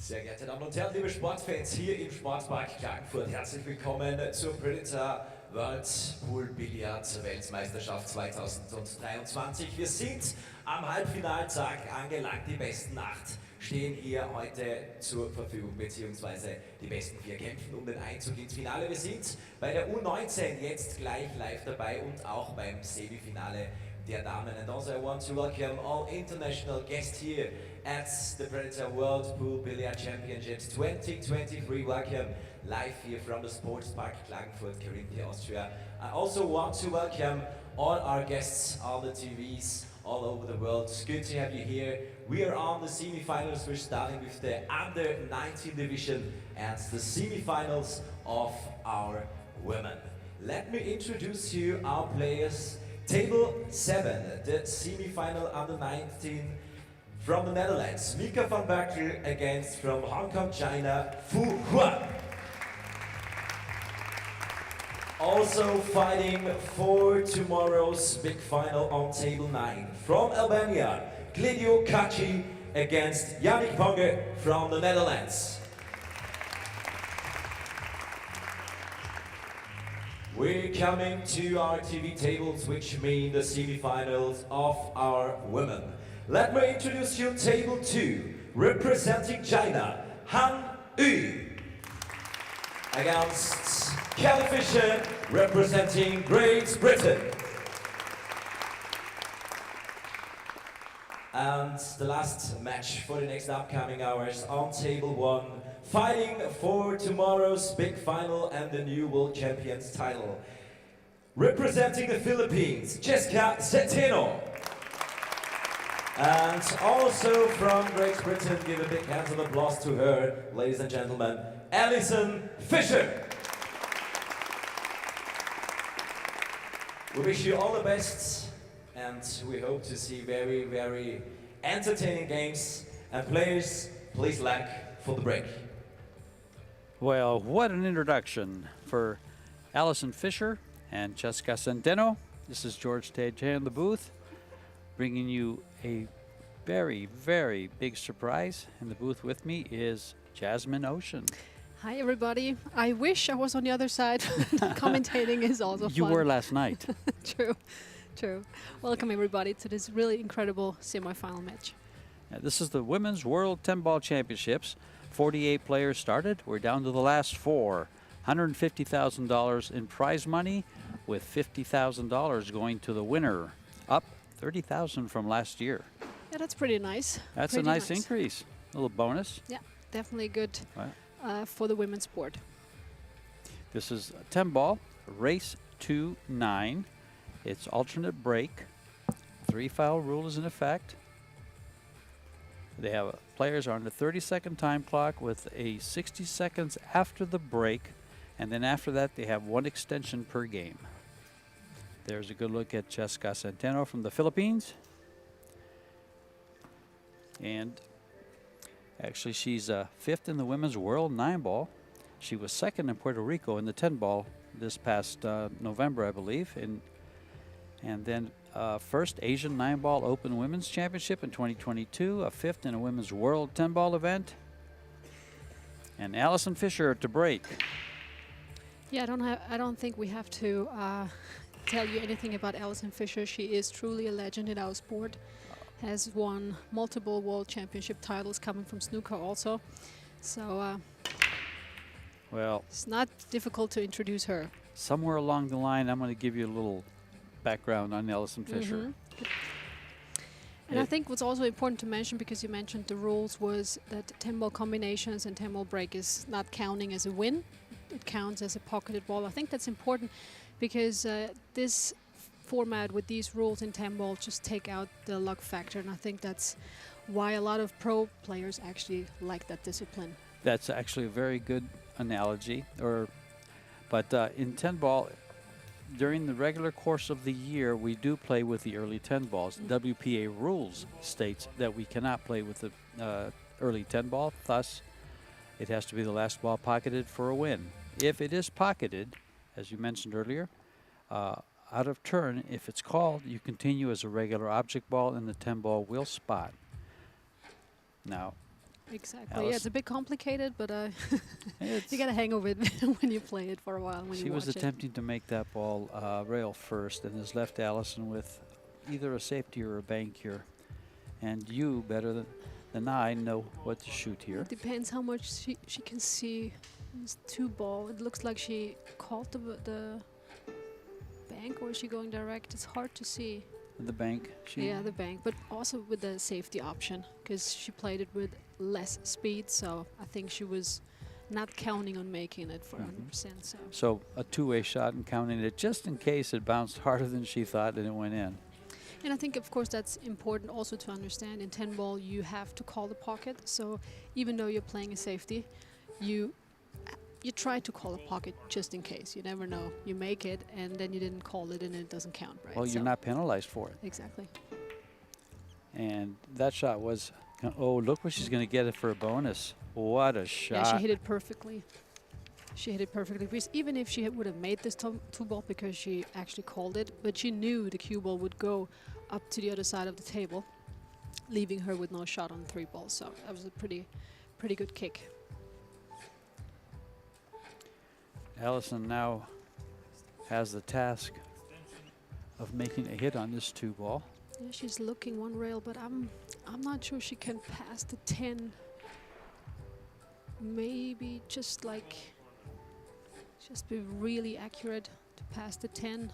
Sehr geehrte Damen und Herren, liebe Sportfans hier im Sportpark Klagenfurt, herzlich willkommen zur Predator World Billard Weltmeisterschaft 2023. Wir sind am Halbfinaltag angelangt. Die besten 8 stehen hier heute zur Verfügung, beziehungsweise die besten 4 kämpfen um den Einzug ins Finale. Wir sind bei der U19 jetzt gleich live dabei und auch beim Semifinale der Damen. And also I want to welcome all international guests here at the Predator World Pool Billiard Championships 2023. Welcome live here from the Sportpark Klagenfurt, Austria. I also want to welcome all our guests on the TVs all over the world. It's good to have you here. We are on the semi-finals. We're starting with the Under-19 division and the semi-finals of our women. Let me introduce you our players. Table 7, the semi-final Under-19 from the Netherlands. Mika van Berkel against from Hong Kong, China, Fu Huan. Also fighting for tomorrow's big final on table 9. From Albania, Glidio Kaci against Yannick Ponge from the Netherlands. We're coming to our TV tables, which mean the semi-finals of our women. Let me introduce you table 2, representing China, Han Yu, against Kelly Fischer, representing Great Britain. And the last match for the next upcoming hours on table 1, fighting for tomorrow's big final and the new world champions title. Representing the Philippines, Chezka Centeno. And also from Great Britain, give a big hand of applause to her, ladies and gentlemen, Allison Fischer. We wish you all the best, and we hope to see very, very entertaining games. And players, please lag for the break. Well, what an introduction for Allison Fischer and Chezka Centeno. This is George Tage in the booth, bringing you a very, very big surprise. In the booth with me is Jasmine Ocean. Hi everybody. I wish I was on the other side. Commentating is also fun. You were last night. True. Welcome everybody to this really incredible semi-final match. This is the Women's World 10-Ball Championships. 48 players started. We're down to the last 4. $150,000 in prize money, with $50,000 going to the winner, up $30,000 from last year. Yeah, that's pretty nice. That's a nice increase. A little bonus. Yeah, definitely good for the women's sport. This is 10-ball, race 2-9. It's alternate break. 3-foul rule is in effect. They have players are on the 30-second time clock with a 60 seconds after the break, and then after that they have 1 extension per game. There's a good look at Chezka Centeno from the Philippines. And actually she's 5th in the women's world 9-ball. She was 2nd in Puerto Rico in the 10-ball this past November, I believe. And then first Asian 9-ball Open Women's Championship in 2022, a 5th in a Women's World 10-ball event. And Allison Fischer to break. Yeah, I don't think we have to tell you anything about Allison Fischer. She is truly a legend in our sport. Has won multiple world championship titles coming from snooker also. So well, it's not difficult to introduce her. Somewhere along the line, I'm going to give you a little background on Allison Fischer. And I think what's also important to mention, because you mentioned the rules, was that 10-ball combinations and 10-ball break is not counting as a win. It counts as a pocketed ball. I think that's important because this format with these rules in 10-ball just take out the luck factor, and I think that's why a lot of pro players actually like that discipline. That's actually a very good analogy. But in 10-ball, during the regular course of the year, we do play with the early 10 balls. WPA rules states that we cannot play with the early 10 ball. Thus, it has to be the last ball pocketed for a win. If it is pocketed, as you mentioned earlier, out of turn, if it's called, you continue as a regular object ball and the 10 ball will spot. Now, Exactly. Yeah, it's a bit complicated, but It's- you get a hang of it when you play it for a while. When She you was watch attempting to make that ball rail first and has left Allison with either a safety or a bank here. And you, better than I, know what to shoot it. here. It depends how much she can see. It's 2 ball. It looks like she caught the bank, or is she going direct? It's hard to see. The bank. Yeah, the bank, but also with the safety option, because she played it with less speed, so I think she was not counting on making it for 100%. So a two-way shot and counting it just in case it bounced harder than she thought and it went in. And I think, of course, that's important also to understand. In 10 ball, you have to call the pocket. So even though you're playing a safety, you try to call a pocket just in case. You never know. You make it, and then you didn't call it, and it doesn't count, right? Well, you're not penalized for it. Exactly. And that shot was, oh, look what she's going to get it for a bonus. What a shot. Yeah, she hit it perfectly. She hit it perfectly. Because even if she would have made this 2 ball, because she actually called it, but she knew the cue ball would go up to the other side of the table, leaving her with no shot on 3 balls. So that was a pretty good kick. Allison now has the task of making a hit on this 2 ball. Yeah, she's looking one rail, but I'm not sure she can pass the 10. Maybe just be really accurate to pass the 10.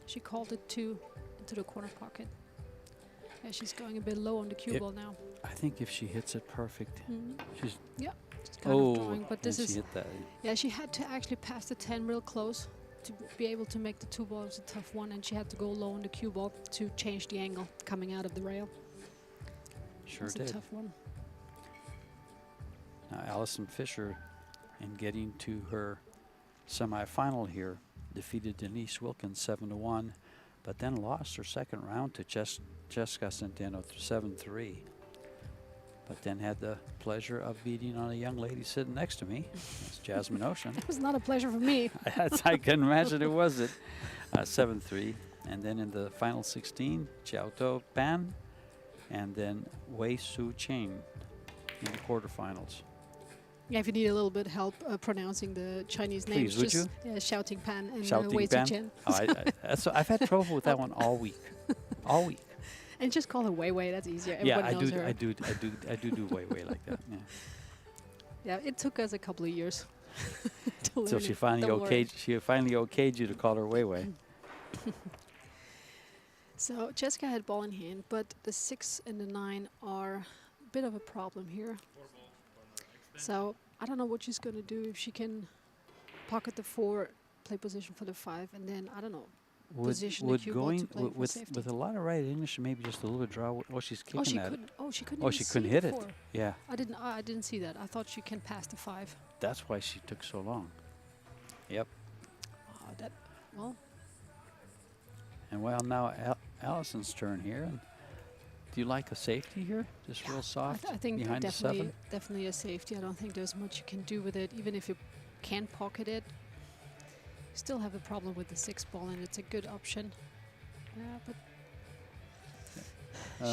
She called it 2 into the corner pocket. Yeah, she's going a bit low on the cue ball now. I think if she hits it perfect, she's Just kind of drawing, but this and is she hit that. yeah. She had to actually pass the 10 real close to be able to make the 2 ball. It was a tough one, and she had to go low on the cue ball to change the angle coming out of the rail. Sure It's did. a tough one. Now Allison Fischer, in getting to her semifinal here, defeated Denise Wilkins 7-1, but then lost her second round to Chezka Centeno 7-3. But then had the pleasure of beating on a young lady sitting next to me. That's Jasmine Ocean. It was not a pleasure for me. I can imagine it wasn't. 7-3. And then in the final 16, Chiao Pan, and then Wei Su Chen in the quarterfinals. Yeah, if you need a little bit help pronouncing the Chinese names, Please, would just shouting Pan and Shouting Wei Pan? Chen. I've had trouble with that one all week. All week. And just call her Wei Wei. That's easier. Yeah, Everyone knows her. I do Wei like that. Yeah. Yeah, it took us a couple of years to learn So it. she finally Don't worry. okayed you to call her Wei. So Chezka had ball in hand, but the 6 and the 9 are a bit of a problem here. So I don't know what she's going to do, if she can pocket the 4, play position for the 5, and then, I don't know, position the cue ball to play for safety. with a lot of right English, maybe just a little bit draw. Oh, she's kicking she at it. couldn't. Oh, she couldn't. Oh, even she see couldn't hit it. before. Yeah, I didn't see that. I thought she can pass the 5. that's why she took so long. Yep. Well, And well, now Allison's turn here. And do you like a safety here? Just real soft I think behind the 7? definitely a safety. I don't think there's much you can do with it. Even if you can pocket it, you still have a problem with the 6 ball, and it's a good option. Yeah, but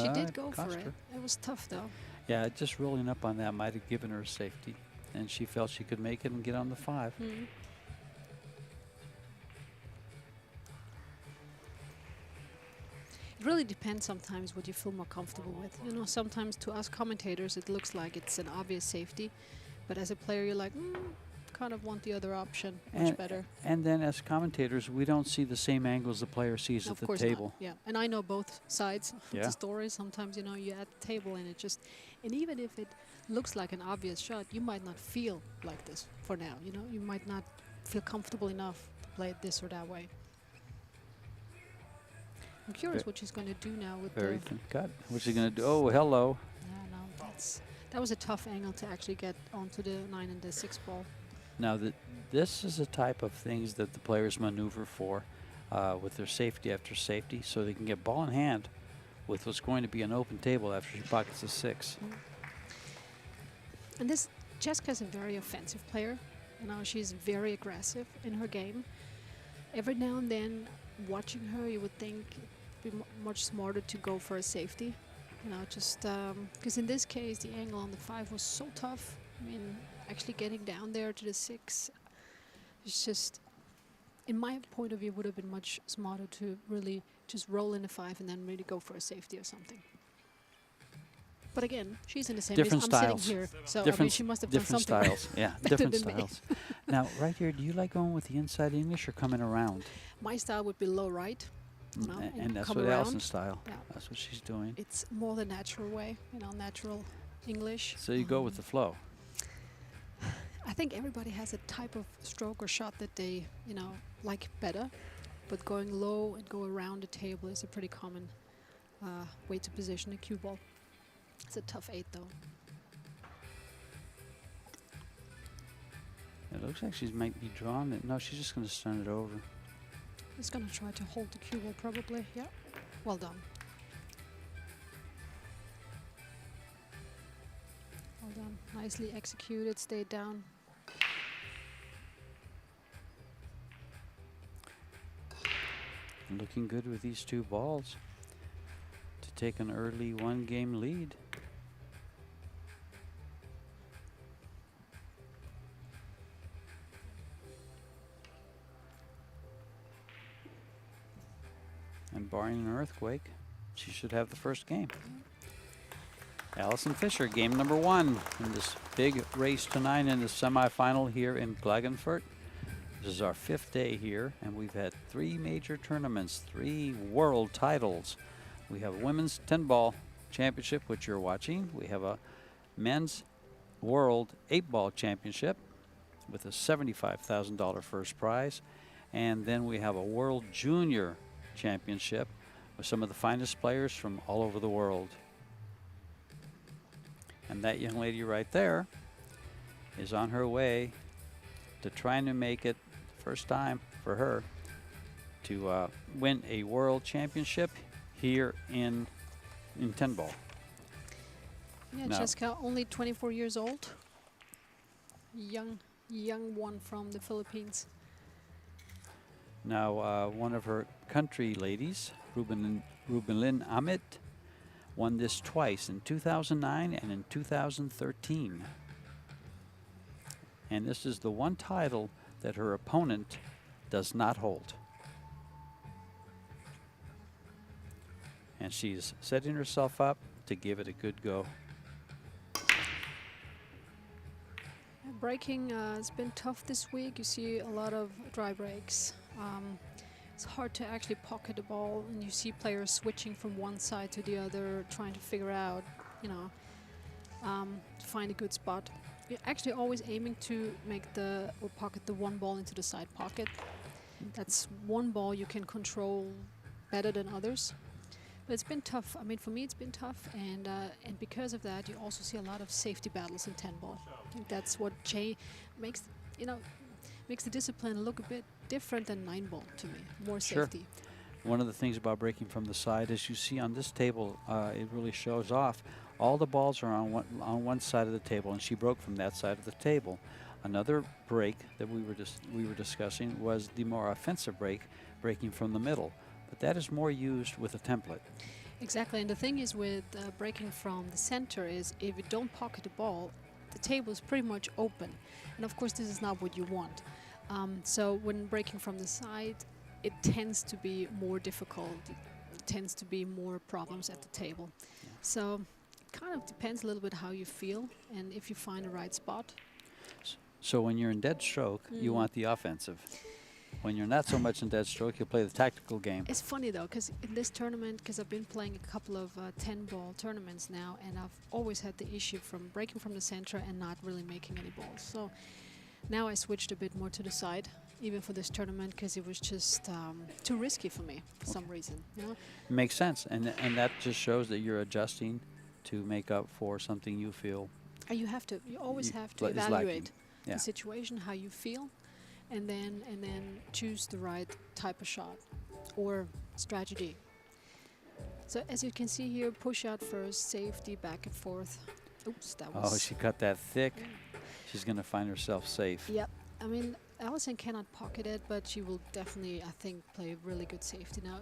she did go for it. It was tough, though. Yeah, just rolling up on that might have given her a safety. And she felt she could make it and get on the 5. It really depends sometimes what you feel more comfortable with. You know, sometimes to us commentators it looks like it's an obvious safety, but as a player you're like, kind of want the other option much better. And then as commentators, we don't see the same angles the player sees at the table. Not. Yeah, and I know both sides of Yeah. the story. Sometimes, you know, you're at the table and it just, and even if it looks like an obvious shot, you might not feel like this for now. You know, you might not feel comfortable enough to play it this or that way. I'm curious what she's going to do now with Very the... thin cut. What's she going to do? Oh, hello. Yeah, no, that was a tough angle to actually get onto the 9 and the 6 ball. Now, this is a type of things that the players maneuver for with their safety after safety, so they can get ball in hand with what's going to be an open table after she pockets a 6. And this, Chezka is a very offensive player. You know, she's very aggressive in her game. Every now and then, watching her, you would think it'd be much smarter to go for a safety. You know, just because in this case the angle on the 5 was so tough. I mean, actually getting down there to the 6, it's just, in my point of view, would have been much smarter to really just roll in the 5 and then really go for a safety or something. But again, she's in the semis. Different I'm styles. sitting here, so I mean, Different she must have done different something styles. Yeah, better different than me. styles. Now, right here, do you like going with the inside English or coming around? My style would be low right, you know, And that's come what around. Allison's style. Yeah. That's what she's doing. It's more the natural way, you know, natural English. So you go with the flow. I think everybody has a type of stroke or shot that they, you know, like better. But going low and go around the table is a pretty common way to position a cue ball. It's a tough 8 though. It looks like she might be drawn it. No, she's just going to stun it over. Just gonna try to hold the cue ball probably. Yeah, well done. Well done. Nicely executed. Stayed down. Looking good with these 2 balls to take an early 1-game lead. And barring an earthquake, she should have the first game. Allison Fischer, game number 1 in this big race tonight in the semifinal here in Klagenfurt. This is our 5th day here, and we've had 3 major tournaments, 3 world titles. We have a women's 10-ball championship, which you're watching. We have a men's world 8-ball championship with a $75,000 first prize. And then we have a world junior championship with some of the finest players from all over the world. And that young lady right there is on her way to trying to make it first time for her to win a world championship here in 10-ball. Yeah, Now, Chezka, only 24 years old. Young one from the Philippines. Now, one of her country ladies, Rubenlin Amit, won this twice, in 2009 and in 2013. And this is the one title that her opponent does not hold. And she's setting herself up to give it a good go. Breaking has been tough this week. You see a lot of dry breaks. It's hard to actually pocket the ball, and you see players switching from one side to the other, trying to figure out, you know, to find a good spot. You're actually always aiming to make or pocket the one ball into the side pocket. That's one ball you can control better than others. But it's been tough. I mean, for me, it's been tough, and because of that, you also see a lot of safety battles in 10-ball. I think that's what makes the discipline look a bit different than 9-ball to me. More safety. One of the things about breaking from the side, as you see on this table, it really shows off. All the balls are on one side of the table, and she broke from that side of the table. Another break that we were discussing was the more offensive break, breaking from the middle. But that is more used with a template. Exactly, and the thing is with breaking from the center is if you don't pocket the ball, the table is pretty much open. And of course this is not what you want. So when breaking from the side, it tends to be more difficult. It tends to be more problems at the table. Yeah. So it kind of depends a little bit how you feel and if you find the right spot. So when you're in dead stroke, you want the offensive. When you're not so much in dead stroke, you play the tactical game. It's funny though, because in this tournament, because I've been playing a couple of 10-ball tournaments now, and I've always had the issue from breaking from the center and not really making any balls. So now I switched a bit more to the side, even for this tournament, because it was just too risky for me for some reason. You know? Makes sense, and that just shows that you're adjusting to make up for something you feel. You always have to evaluate the situation, how you feel. And then choose the right type of shot or strategy. So as you can see here, push out first, safety, back and forth. Oops, that was... Oh, she cut that thick. She's going to find herself safe. Yep. I mean, Allison cannot pocket it, but she will definitely, I think, play really good safety now.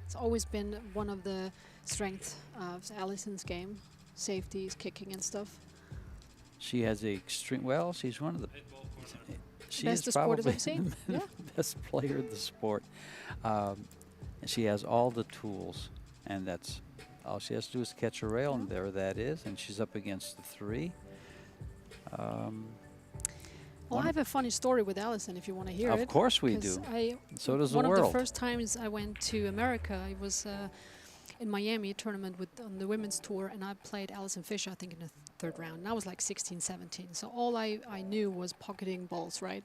It's always been one of the strengths of Allison's game, safeties, kicking and stuff. She has a extreme. Well, she's one of the. She Best is the sport probably has ever seen. Yeah. the best player in the sport. She has all the tools, and that's all she has to do is catch a rail, and there that is, and she's up against the 3. Well, I have a funny story with Allison if you want to hear it. Of course we 'cause do. one So does the of the world. first times I went to America, I was in Miami, a tournament on the women's tour, and I played Allison Fischer, I think, in the 3rd round. And I was like 16, 17. So all I knew was pocketing balls, right?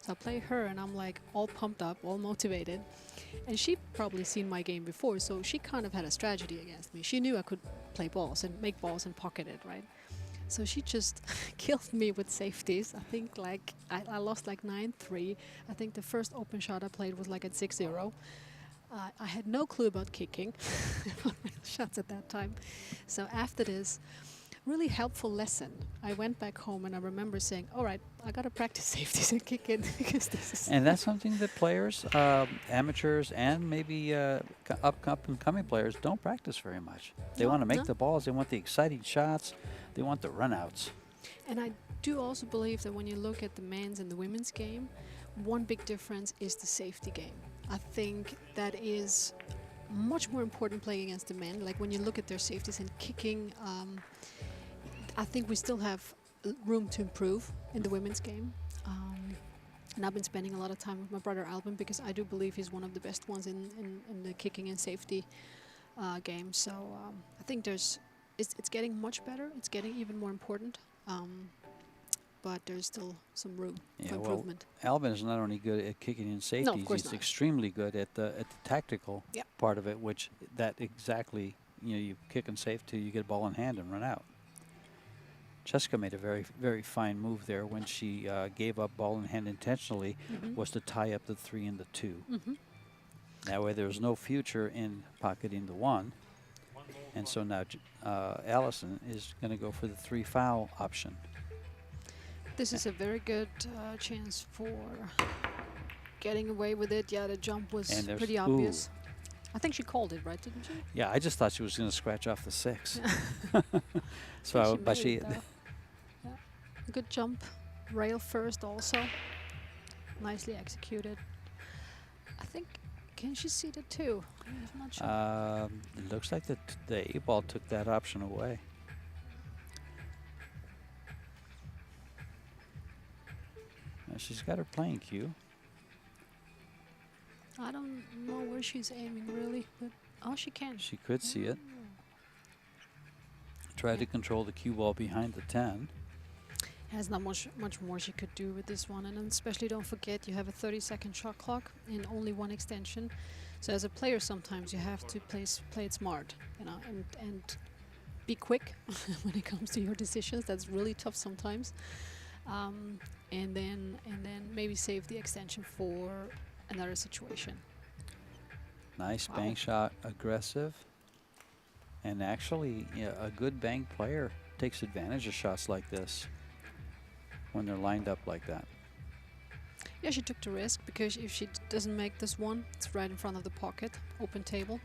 So I play her, and I'm like all pumped up, all motivated. And she probably seen my game before, so she kind of had a strategy against me. She knew I could play balls and make balls and pocket it, right? So she just killed me with safeties. I think like I lost like 9-3. I think the first open shot I played was like at 6-0. I had no clue about kicking shots at that time. So after this really helpful lesson, I went back home and I remember saying, all right, I got to practice safeties and kicking because this is... And that's something that players, amateurs, and maybe up-and-coming players don't practice very much. They want to make the balls. They want the exciting shots. They want the runouts. And I do also believe that when you look at the men's and the women's game, one big difference is the safety game. I think that is much more important playing against the men. Like when you look at their safeties and kicking, I think we still have room to improve in the women's game. And I've been spending a lot of time with my brother Albin because I do believe he's one of the best ones in the kicking and safety game. So I think it's getting much better. It's getting even more important. But there's still some room for improvement. Well, Albin is not only good at kicking and safeties, of course he's not. extremely good at the tactical part of it, which that exactly, you kick and safe till you get a ball in hand and run out. Chezka made a very, very fine move there when she gave up ball in hand intentionally, was to tie up the 3 and the 2. That way there's no future in pocketing the 1. And so now Allison is going to go for the 3 foul option. This is a very good chance for getting away with it. Yeah, the jump was pretty obvious. I think she called it, right, didn't she? Yeah, I just thought she was going to scratch off the 6. So, but she good jump, rail first also, nicely executed. I think, can she see the 2? I'm not sure. It looks like the A-ball took that option away. She's got her playing cue. I don't know where she's aiming really, but she can. She could see it. Try to control the cue ball behind the 10. There's not much more she could do with this one, and then especially don't forget you have a 30-second shot clock in only one extension. So as a player, sometimes you have to play it smart, and be quick when it comes to your decisions. That's really tough sometimes. And then maybe save the extension for another situation. Nice bank shot, aggressive. And actually, a good bank player takes advantage of shots like this when they're lined up like that. Yeah, she took the risk because if she doesn't make this one, it's right in front of the pocket, open table.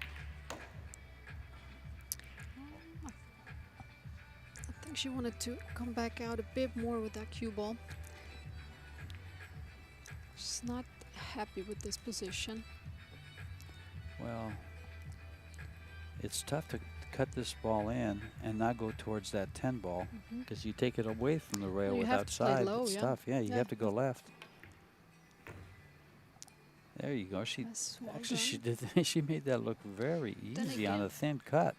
I think she wanted to come back out a bit more with that cue ball. She's not happy with this position. Well, it's tough to cut this ball in and not go towards that 10 ball because you take it away from the rail with outside. It's tough. Yeah, you have to go left. There you go. She she made that look very easy on a thin cut.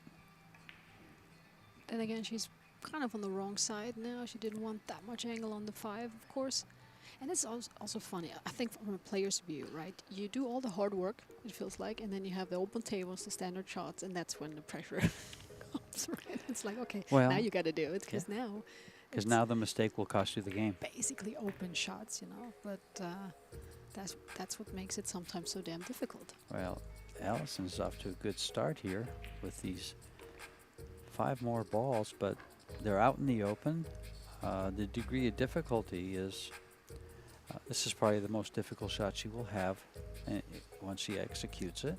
Then again, she's kind of on the wrong side now. She didn't want that much angle on the 5, of course. And it's also funny, I think, from a player's view, right? You do all the hard work, it feels like, and then you have the open tables, the standard shots, and that's when the pressure comes, right? It's like, okay, now you got to do it, because now the mistake will cost you the game. Basically open shots, but that's what makes it sometimes so damn difficult. Well, Allison's off to a good start here with these 5 more balls, but they're out in the open. The degree of difficulty is... this is probably the most difficult shot she will have once she executes it.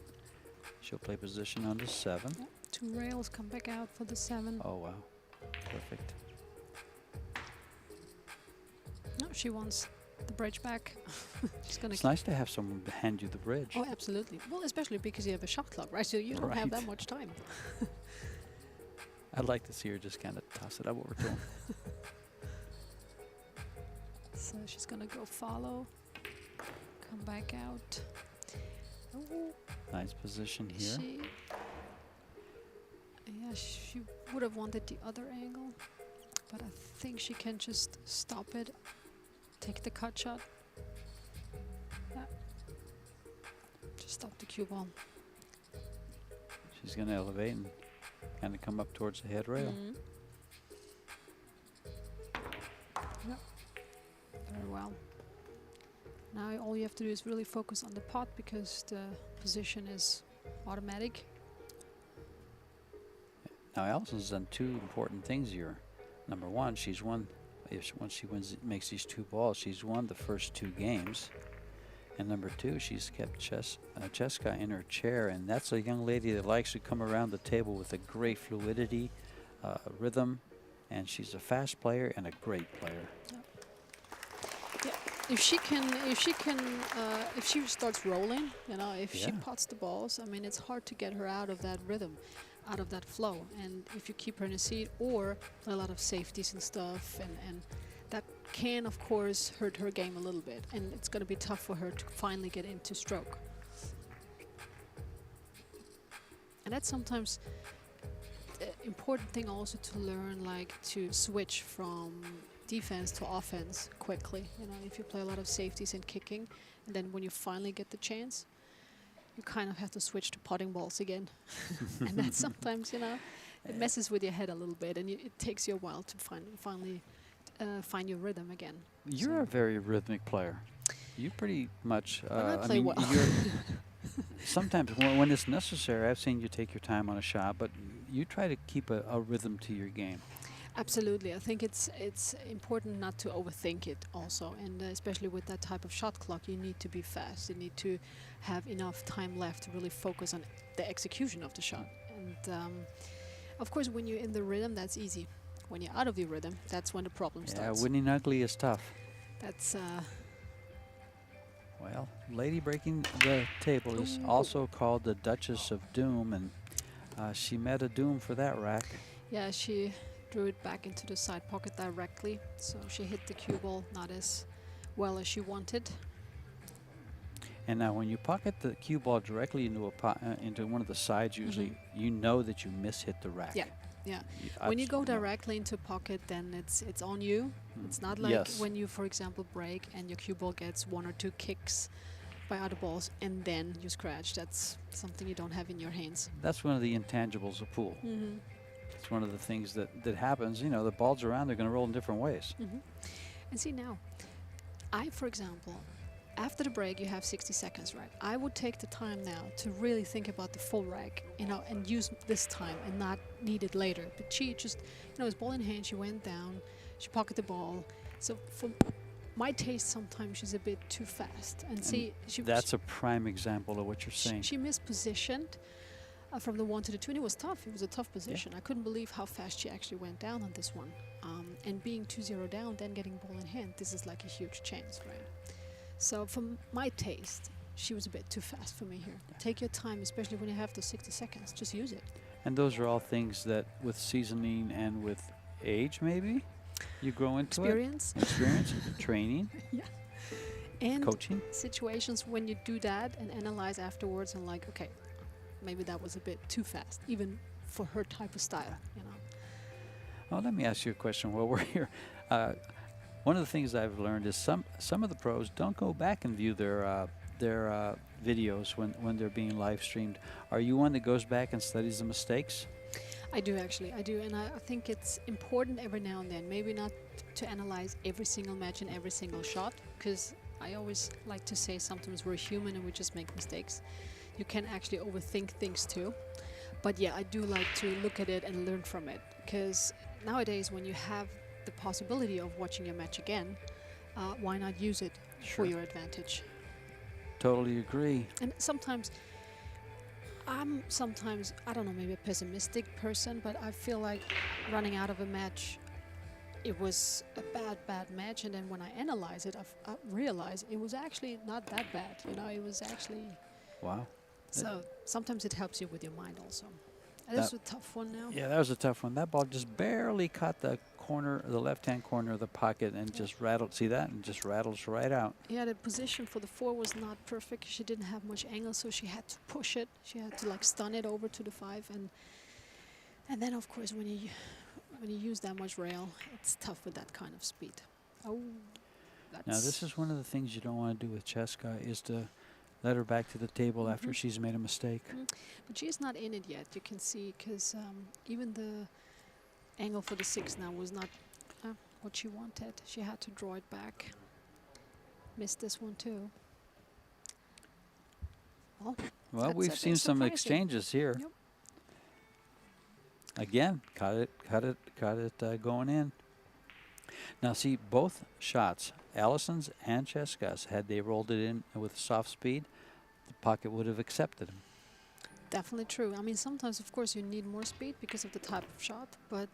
She'll play position on the 7. Yep. 2 rails come back out for the 7. Oh, wow. Perfect. No, she wants the bridge back. She's gonna. It's nice to have someone hand you the bridge. Oh, absolutely. Well, especially because you have a shot clock, right? So you don't have that Right. much time. I'd like to see her just kind of toss it up over to him. So she's gonna go follow, come back out. Oh, Nice position here. She would have wanted the other angle, but I think she can just stop it, take the cut shot. Yeah. Just stop the cue ball. She's going to elevate and kind of come up towards the head rail. Mhm. Yep. Very well. Now all you have to do is really focus on the pot because the position is automatic. Now, Allison's done 2 important things here. Number 1, she's won. Once she makes these 2 balls, she's won the first 2 games. And number 2, she's kept Chezka in her chair, and that's a young lady that likes to come around the table with a great fluidity, rhythm, and she's a fast player and a great player. Yeah, if she starts rolling, if she pots the balls, I mean, it's hard to get her out of that rhythm, out of that flow. And if you keep her in a seat or a lot of safeties and stuff, and that can, of course, hurt her game a little bit. And it's going to be tough for her to finally get into stroke. And that's sometimes the important thing also to learn, like to switch from defense to offense quickly. If you play a lot of safeties and kicking, and then when you finally get the chance, you kind of have to switch to potting balls again. And that sometimes, it messes with your head a little bit, and it takes you a while to finally find your rhythm again. You're a very rhythmic player. You pretty much. I play well. Sometimes when it's necessary, I've seen you take your time on a shot, but you try to keep a rhythm to your game. Absolutely. I think it's important not to overthink it also, and especially with that type of shot clock, you need to be fast. You need to have enough time left to really focus on the execution of the shot. And of course, when you're in the rhythm, that's easy. When you're out of the rhythm, that's when the problem starts. Yeah, winning ugly is tough. That's well, lady breaking the table is also called the Duchess of Doom, and she met a doom for that rack. Yeah, she drew it back into the side pocket directly, so she hit the cue ball not as well as she wanted. And now when you pocket the cue ball directly into one of the sides, usually you know that you hit the rack. Yeah, yeah. When you go directly into pocket, then it's on you. It's not like when you, for example, break and your cue ball gets 1 or 2 kicks by other balls and then you scratch. That's something you don't have in your hands. That's one of the intangibles of pool. It's one of the things that happens. The balls around, they're going to roll in different ways. And see now, for example, after the break, you have 60 seconds, right? I would take the time now to really think about the full rack, and use this time and not need it later. But she just, was ball in hand, she went down, she pocketed the ball. So for my taste, sometimes she's a bit too fast. And see, that's a prime example of what you're saying. She mispositioned from the 1 to the 2, and it was tough. It was a tough position. I couldn't believe how fast she actually went down on this one. And being 2-0 down, then getting ball in hand, this is like a huge chance, right? So for my taste, she was a bit too fast for me here. Take your time, especially when you have those 60 seconds. Just use it. And those are all things that with seasoning and with age, maybe, you grow into Experience, training, and coaching. Situations when you do that and analyze afterwards and like, okay, maybe that was a bit too fast, even for her type of style, Well, let me ask you a question while we're here. One of the things I've learned is some of the pros don't go back and view their videos when they're being live streamed. Are you one that goes back and studies the mistakes? I do, actually. I do, and I think it's important every now and then, maybe not to analyze every single match and every single shot, because I always like to say sometimes we're human and we just make mistakes. You can actually overthink things too. But yeah, I do like to look at it and learn from it, because nowadays when you have the possibility of watching your match again, why not use it for your advantage? Totally agree. And sometimes I'm sometimes, I don't know, maybe a pessimistic person, but I feel like running out of a match, it was a bad match. And then when I analyze it, I realize it was actually not that bad. You know, it was actually. Wow. So sometimes it helps you with your mind also. And this is a tough one now. Yeah, that was a tough one. That ball just barely caught the corner, the left-hand corner of the pocket, and just rattled. See that? And just rattles right out. Yeah, the position for the 4 was not perfect. She didn't have much angle, so she had to push it. She had to like stun it over to the 5, and then of course when you use that much rail, it's tough with that kind of speed. Oh, that's Now this is one of the things you don't want to do with Chezka, is to let her back to the table after she's made a mistake. But she's not in it yet. You can see, because even the angle for the 6 now was not what she wanted. She had to draw it back. Missed this one too. Well, we've seen some exchanges here. Yep. Again, got it going in. Now see, both shots, Allison's and Chezka's, had they rolled it in with soft speed, the pocket would have accepted them. Definitely true. I mean, sometimes, of course, you need more speed because of the type of shot, but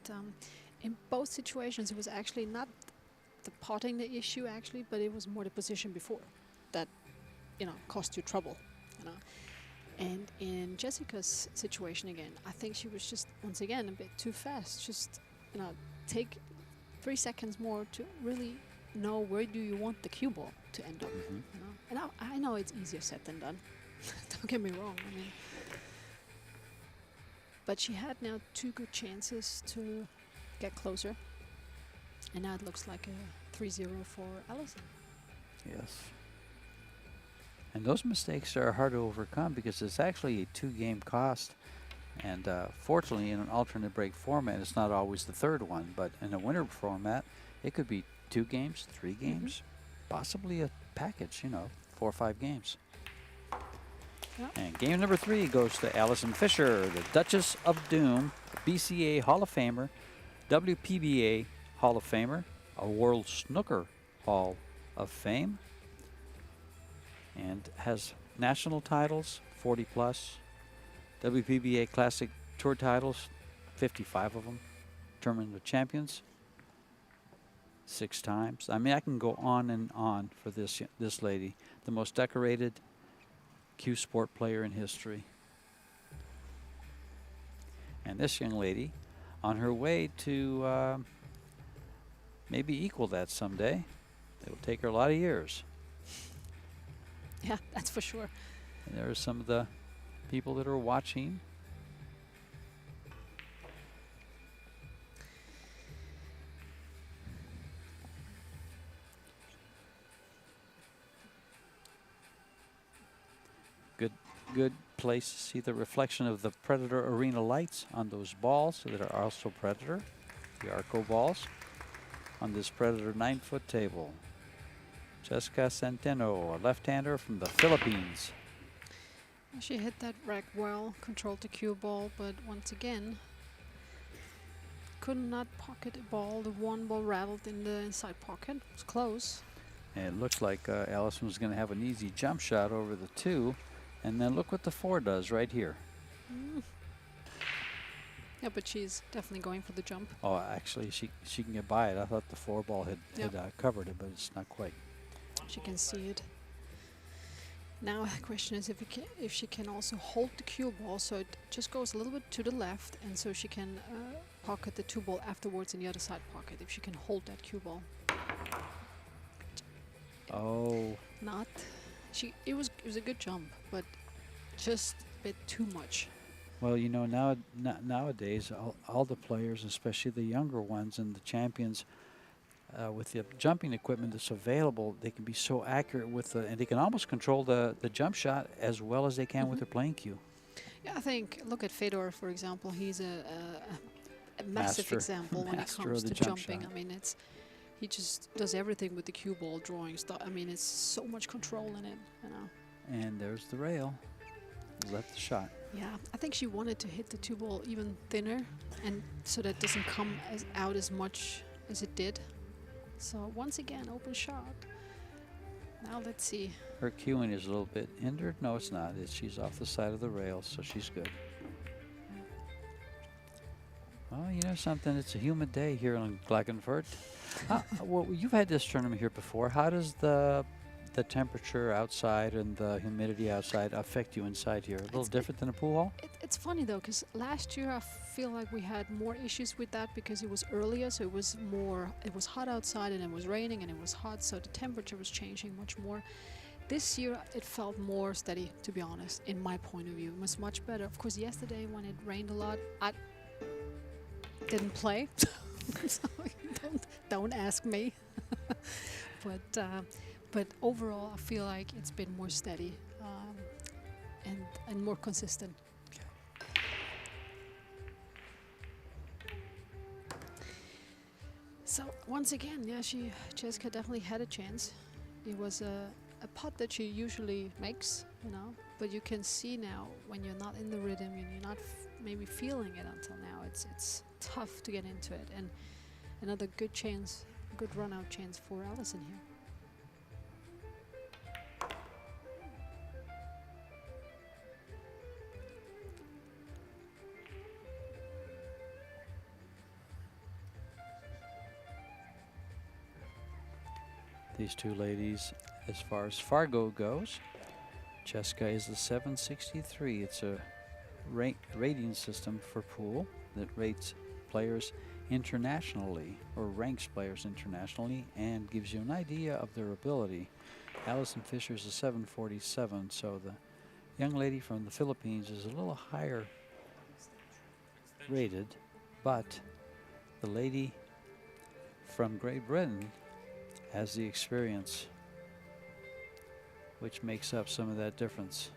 in both situations, it was actually not the potting the issue, actually, but it was more the position before that, you know, cost you trouble, you know. And in Jessica's situation again, I think she was just, once again, a bit too fast. Just, you know, take 3 seconds more to really know where do you want the cue ball to end up, you know. And I know it's easier said than done. Don't get me wrong. I mean, but she had now 2 good chances to get closer, and now it looks like a 3-0 for Allison. Yes. And those mistakes are hard to overcome because it's actually a 2-game cost. And fortunately, in an alternate break format, it's not always the 3rd one. But in a winner format, it could be 2 games, 3 games, possibly a package, you know, 4 or 5 games. Yep. And game number 3 goes to Allison Fischer, the Duchess of Doom, BCA Hall of Famer, WPBA Hall of Famer, a World Snooker Hall of Fame, and has national titles, 40 plus, WPBA Classic Tour titles, 55 of them, Tournament of Champions, 6 times. I mean, I can go on and on for this lady, the most decorated Q Sport player in history. And this young lady, on her way to maybe equal that someday. It will take her a lot of years. Yeah, that's for sure. And there are some of the people that are watching. Good place to see the reflection of the Predator Arena lights on those balls that are also Predator, the Arco balls, on this Predator 9-foot table. Chezka Centeno, a left-hander from the Philippines. She hit that rack well, controlled the cue ball, but once again, could not pocket the ball. The 1 ball rattled in the inside pocket. It was close. And it looks like Allison was going to have an easy jump shot over the 2. And then look what the 4 does right here. Yeah, but she's definitely going for the jump. Oh, actually, she can get by it. I thought the 4 ball had covered it, but it's not quite. She can see it. Now the question is if she can also hold the cue ball, so it just goes a little bit to the left, and so she can pocket the 2 ball afterwards in the other side pocket. If she can hold that cue ball. Oh. Not. It was a good jump, but just a bit too much. Well, you know, nowadays, all the players, especially the younger ones and the champions, with the jumping equipment that's available, they can be so accurate with and they can almost control the jump shot as well as they can with their playing cue. Yeah, I think, look at Fedor, for example. He's a massive example when it comes to jumping. I mean, he just does everything with the cue ball, drawing stuff. I mean, it's so much control in it, you know. And there's the rail. Left the shot. Yeah, I think she wanted to hit the 2 ball even thinner, and so that doesn't come out as much as it did. So once again, open shot. Now let's see. Her cueing is a little bit hindered. No, it's not. She's off the side of the rail, so she's good. Well, you know something? It's a humid day here in Klagenfurt. Well, you've had this tournament here before. How does the temperature outside and the humidity outside affect you inside here? A little different than a pool hall? It's funny though, because last year I feel like we had more issues with that because it was earlier, so it was hot outside and it was raining and it was hot, so the temperature was changing much more. This year it felt more steady, to be honest, in my point of view. It was much better. Of course, yesterday when it rained a lot, I didn't play, so don't ask me. But overall, I feel like it's been more steady and more consistent. So once again, yeah, Chezka definitely had a chance. It was a putt that she usually makes, you know, but you can see now when you're not in the rhythm and you're not maybe feeling it until now, it's tough to get into it. And another good chance, good run-out chance for Allison here. These two ladies, as far as Fargo goes, Chezka is the 763. It's a rating system for pool that rates players internationally, or ranks players internationally, and gives you an idea of their ability. Allison Fischer is a 747, so the young lady from the Philippines is a little higher rated, but the lady from Great Britain has the experience, which makes up some of that difference.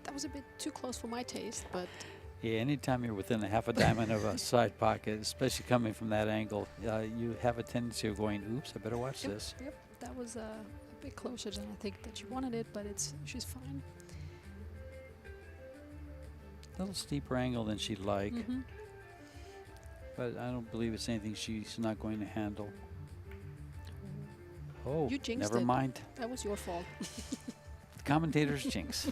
That was a bit too close for my taste, but yeah, anytime you're within a half a diamond of a side pocket, especially coming from that angle, you have a tendency of going, oops, I better watch this. Yep, that was a bit closer than I think that she wanted it, but she's fine. A little steeper angle than she'd like, but I don't believe it's anything she's not going to handle. Oh, you jinxed never it. mind. That was your fault. The commentator's jinx.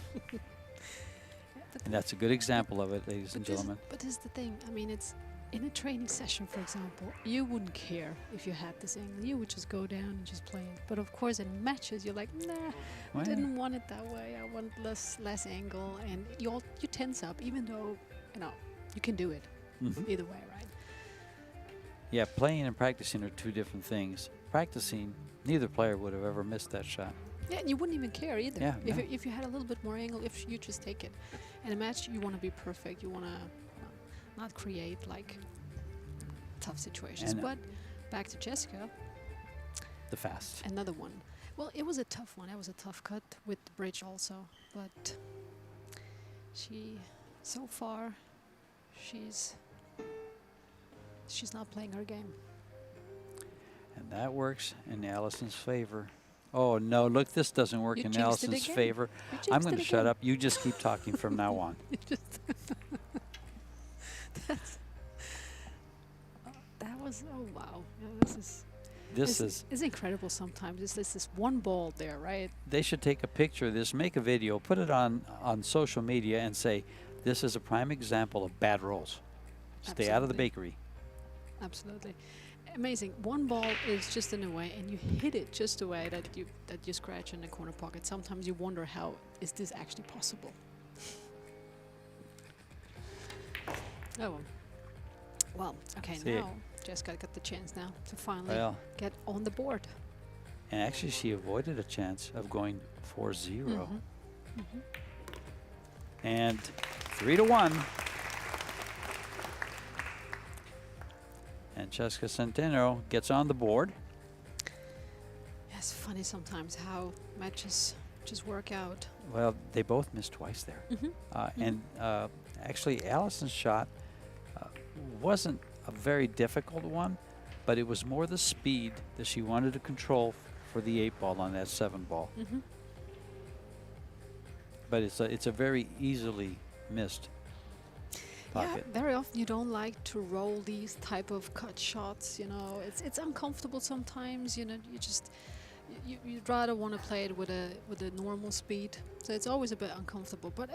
And that's a good example of it, ladies and gentlemen. But this is the thing. I mean, it's in a training session, for example, you wouldn't care if you had this angle. You would just go down and just play it. But of course, in matches, you're like, nah, Well, didn't want it that way. I want less angle, and you tense up, even though you can do it either way, right? Yeah, playing and practicing are two different things. Practicing, neither player would have ever missed that shot. Yeah, and you wouldn't even care either. Yeah, If you had a little bit more angle, if you just take it. In a match, you want to be perfect. You want to not create like tough situations. And but back to Chezka. The fast. Another one. Well, it was a tough one. That was a tough cut with the bridge also. But so far, she's not playing her game. And that works in Allison's favor. Oh, no, look, this doesn't work in Allison's favor. I'm going to shut up. You just keep talking from now on. That was, oh, wow. Yeah, this is incredible sometimes. It's this one ball there, right? They should take a picture of this, make a video, put it on social media and say, this is a prime example of bad rolls. Stay out of the bakery. Absolutely. Amazing. One ball is just in a way, and you hit it just a way that you scratch in the corner pocket. Sometimes you wonder, how is this actually possible? Oh well. Okay, now Chezka got the chance now to finally get on the board. And actually, she avoided a chance of going 4-0. And 3-1. And Chezka Centeno gets on the board. Yeah, it's funny sometimes how matches just work out. Well, they both missed twice there. And actually, Allison's shot wasn't a very difficult one, but it was more the speed that she wanted to control for the 8 ball on that 7 ball. but it's a very easily missed pocket. Yeah, very often you don't like to roll these type of cut shots. You know, it's uncomfortable sometimes. You know, you'd rather want to play it with a normal speed. So it's always a bit uncomfortable. But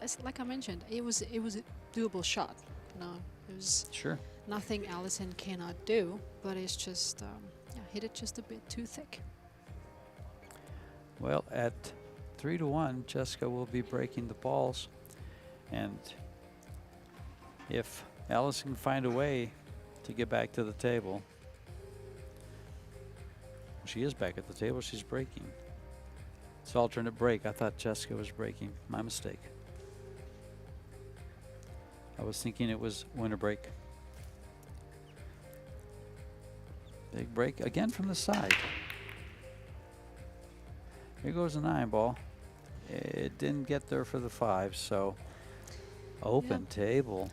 as like I mentioned, it was a doable shot. You know, it was Sure. nothing Allison cannot do. But it's just hit it just a bit too thick. Well, at 3-1, Chezka will be breaking the balls, and if Allison can find a way to get back to the table, she is back at the table. She's breaking. It's alternate break. I thought Chezka was breaking. My mistake. I was thinking it was winner break. Big break again from the side. Here goes a 9 ball. It didn't get there for the 5, so open table.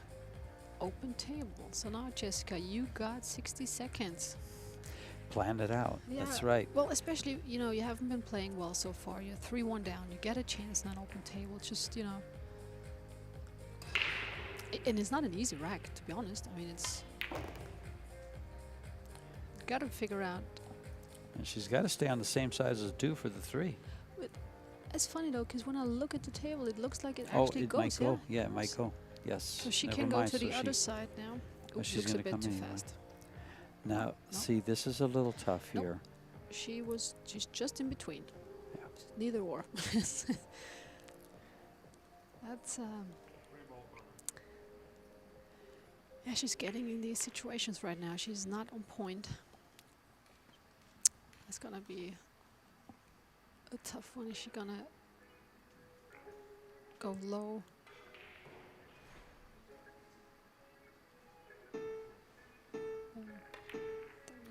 Open table. So now, Chezka, you got 60 seconds. Planned it out. Yeah. That's right. Well, especially, you know, you haven't been playing well so far. You're 3-1 down. You get a chance in an open table. Just, you know. And it's not an easy rack, to be honest. I mean, it's. You got to figure out. And she's got to stay on the same size as 2 for the 3. It's funny though, because when I look at the table, it looks like it actually it goes. might go. Yeah, it might go. Yes. So she Never can go mind. to the So other she- side now. Oh, Oops, she's looks a gonna bit come too anyway. fast. Now, No. see, this is a little tough Nope. here. She's just in between. Yeah. Neither or. That's yeah, she's getting in these situations right now. She's not on point. It's gonna be a tough one. Is she gonna go low?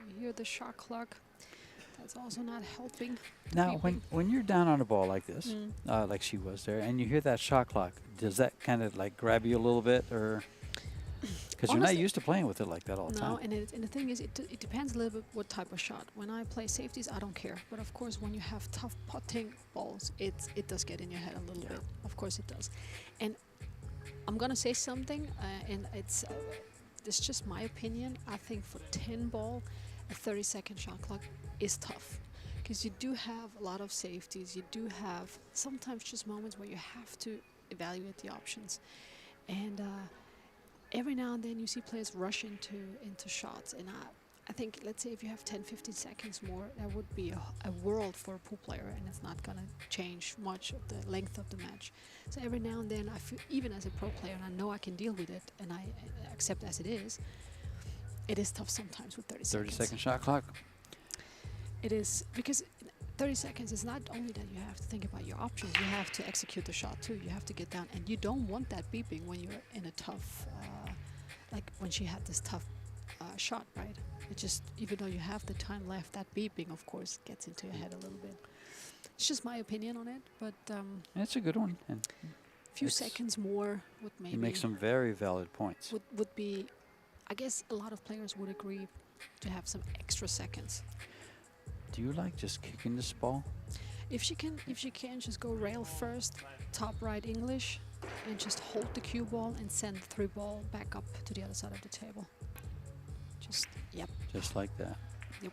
You hear the shot clock. That's also not helping. Now, Creeping. when you're down on a ball like this, Mm. like she was there, and you hear that shot clock, does that kind of like grab you a little bit, or because you're not Honestly- used to playing with it like that all the No, time? and the thing is, it depends a little bit what type of shot. When I play safeties, I don't care. But of course, when you have tough putting balls, it does get in your head a little bit. Of course, it does. And I'm gonna say something, and it's just my opinion. I think for 10 ball, a 30-second shot clock is tough, because you do have a lot of safeties. You do have sometimes just moments where you have to evaluate the options, and every now and then you see players rush into shots, and I think, let's say if you have 10-15 seconds more, that would be a world for a pool player, and it's not gonna change much of the length of the match. So every now and then I feel, even as a pro player, and I know I can deal with it, and I accept as it is tough sometimes with 30 seconds. 30-second shot clock. It is, because 30 seconds is not only that you have to think about your options, you have to execute the shot too. You have to get down, and you don't want that beeping when you're in a tough, like when she had this tough shot, right? It just, even though you have the time left, that beeping, of course, gets into your head a little bit. It's just my opinion on it, but It's a good one, and few It's- seconds more would maybe you make some very valid points. would be. I guess a lot of players would agree to have some extra seconds. Do you like just kicking this ball? If she can just go rail first, top right English, and just hold the cue ball and send the 3 ball back up to the other side of the table. Just, yep, Just like that. yep.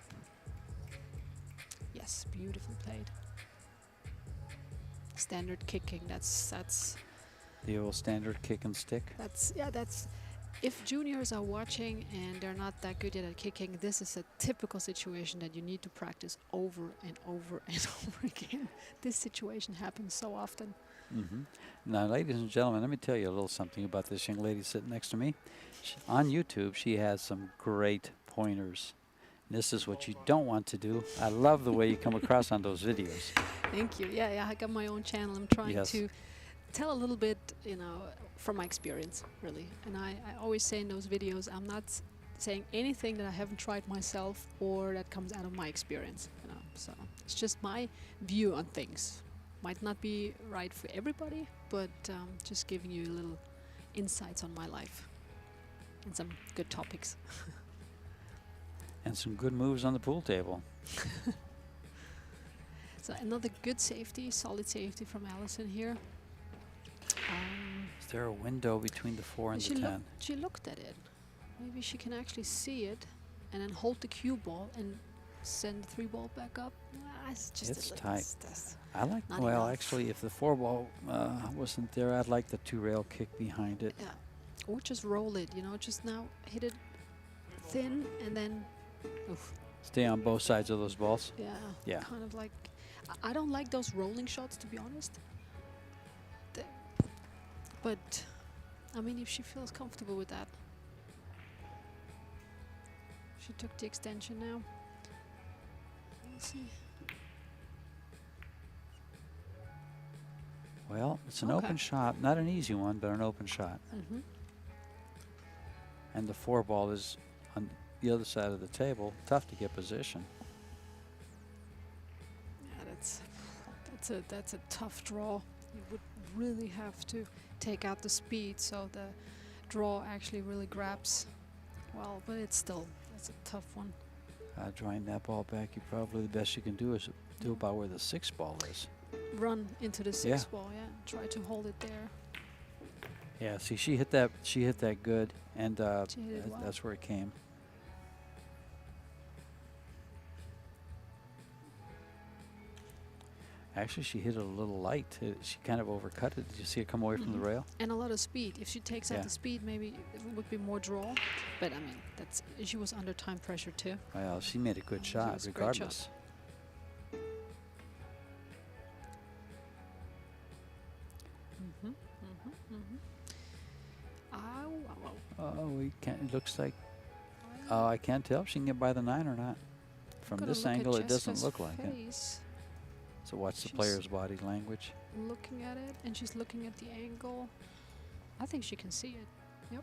Yes, beautifully played. Standard kicking, that's The old standard kick and stick. yeah, that's. If juniors are watching and they're not that good yet at kicking, this is a typical situation that you need to practice over and over and over again. This situation happens so often. Now, ladies and gentlemen, let me tell you a little something about this young lady sitting next to me. On YouTube, she has some great pointers. This is what you don't want to do. I love the way you come across on those videos. Thank you. Yeah, I got my own channel. I'm trying Yes. to tell a little bit, from my experience, really. And I always say in those videos, I'm not saying anything that I haven't tried myself or that comes out of my experience. So it's just my view on things. Might not be right for everybody, but just giving you a little insights on my life and some good topics. And some good moves on the pool table. So another good safety, solid safety from Allison here. there a window between the 4 and the 10? She looked at it. Maybe she can actually see it and then hold the cue ball and send the 3 ball back up. It's just It's tight. I like, not well, enough. actually, if the 4 ball wasn't there, I'd like the 2 rail kick behind it. Yeah. Or just roll it, you know, just now hit it thin and then, oof. Stay on both sides of those balls. Yeah. Yeah. Kind of like, I don't like those rolling shots, to be honest. But, I mean, if she feels comfortable with that. She took the extension now. Let's see. Well, it's an Okay. open shot. Not an easy one, but an open shot. Mm-hmm. And the 4 ball is on the other side of the table. Tough to get position. Yeah, that's a tough draw. You would really have to take out the speed so the draw actually really grabs well, but it's still, that's a tough one. Drawing that ball back, you probably the best you can do is do about where the 6 ball is. Run into the 6 Yeah. ball, yeah. Try to hold it there. Yeah, see, she hit that. She hit that good, and She hit it well. that's where it came. Actually, she hit it a little light. She kind of overcut it. Did you see it come away from the rail? And a lot of speed. If she takes out Yeah. the speed, maybe it would be more draw. But I mean, she was under time pressure too. Well, she made a good It shot, was a great regardless. Mm-hmm. Mm-hmm. Mm-hmm. Ow, ow, ow. Oh, we can't. It looks like. Oh, I can't tell if she can get by the 9 or not. From Gotta this look at angle, it doesn't Chezka's look like it. face. So watch the She's- player's body language. Looking at it, and she's looking at the angle. I think she can see it. Yep.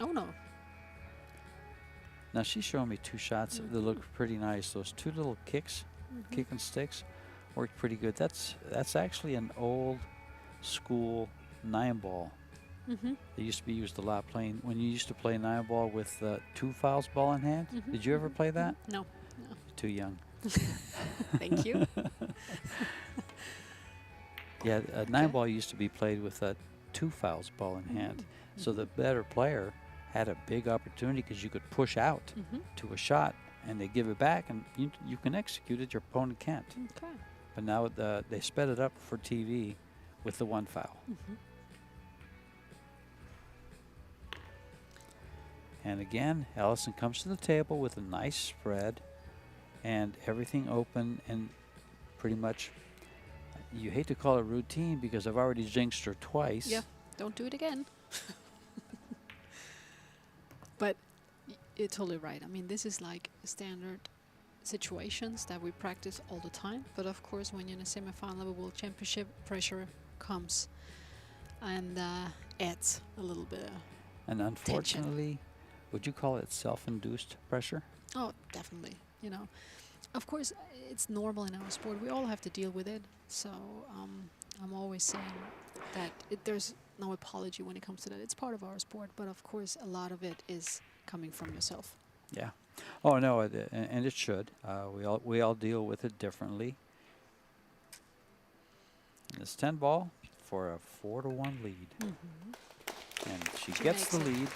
Oh no. Now she's showing me 2 shots that look pretty nice. Those 2 little kicks, kick and sticks, worked pretty good. That's actually an old school 9 ball. Mm-hmm. They used to be used a lot playing when you used to play 9 ball with 2 fouls ball in hand. Did you ever play that? No. Too young. Thank you. Yeah, 9 ball used to be played with 2 fouls ball in hand. So the better player had a big opportunity because you could push out to a shot and they give it back and you can execute it. Your opponent can't. Okay. But now they sped it up for TV with the 1 foul. And again, Allison comes to the table with a nice spread and everything open and pretty much, you hate to call it routine because I've already jinxed her twice. Yeah. Don't do it again. But you're totally right. I mean, this is like standard situations that we practice all the time. But of course, when you're in a semi-final of a world championship, pressure comes and adds a little bit. And unfortunately, would you call it self-induced pressure? Oh, definitely. You know, of course, it's normal in our sport. We all have to deal with it. So I'm always saying that there's no apology when it comes to that. It's part of our sport, but of course, a lot of it is coming from yourself. Yeah. Oh no, and it should. We all deal with it differently. And it's 10 ball for a 4-1 lead, and she gets the makes it. lead.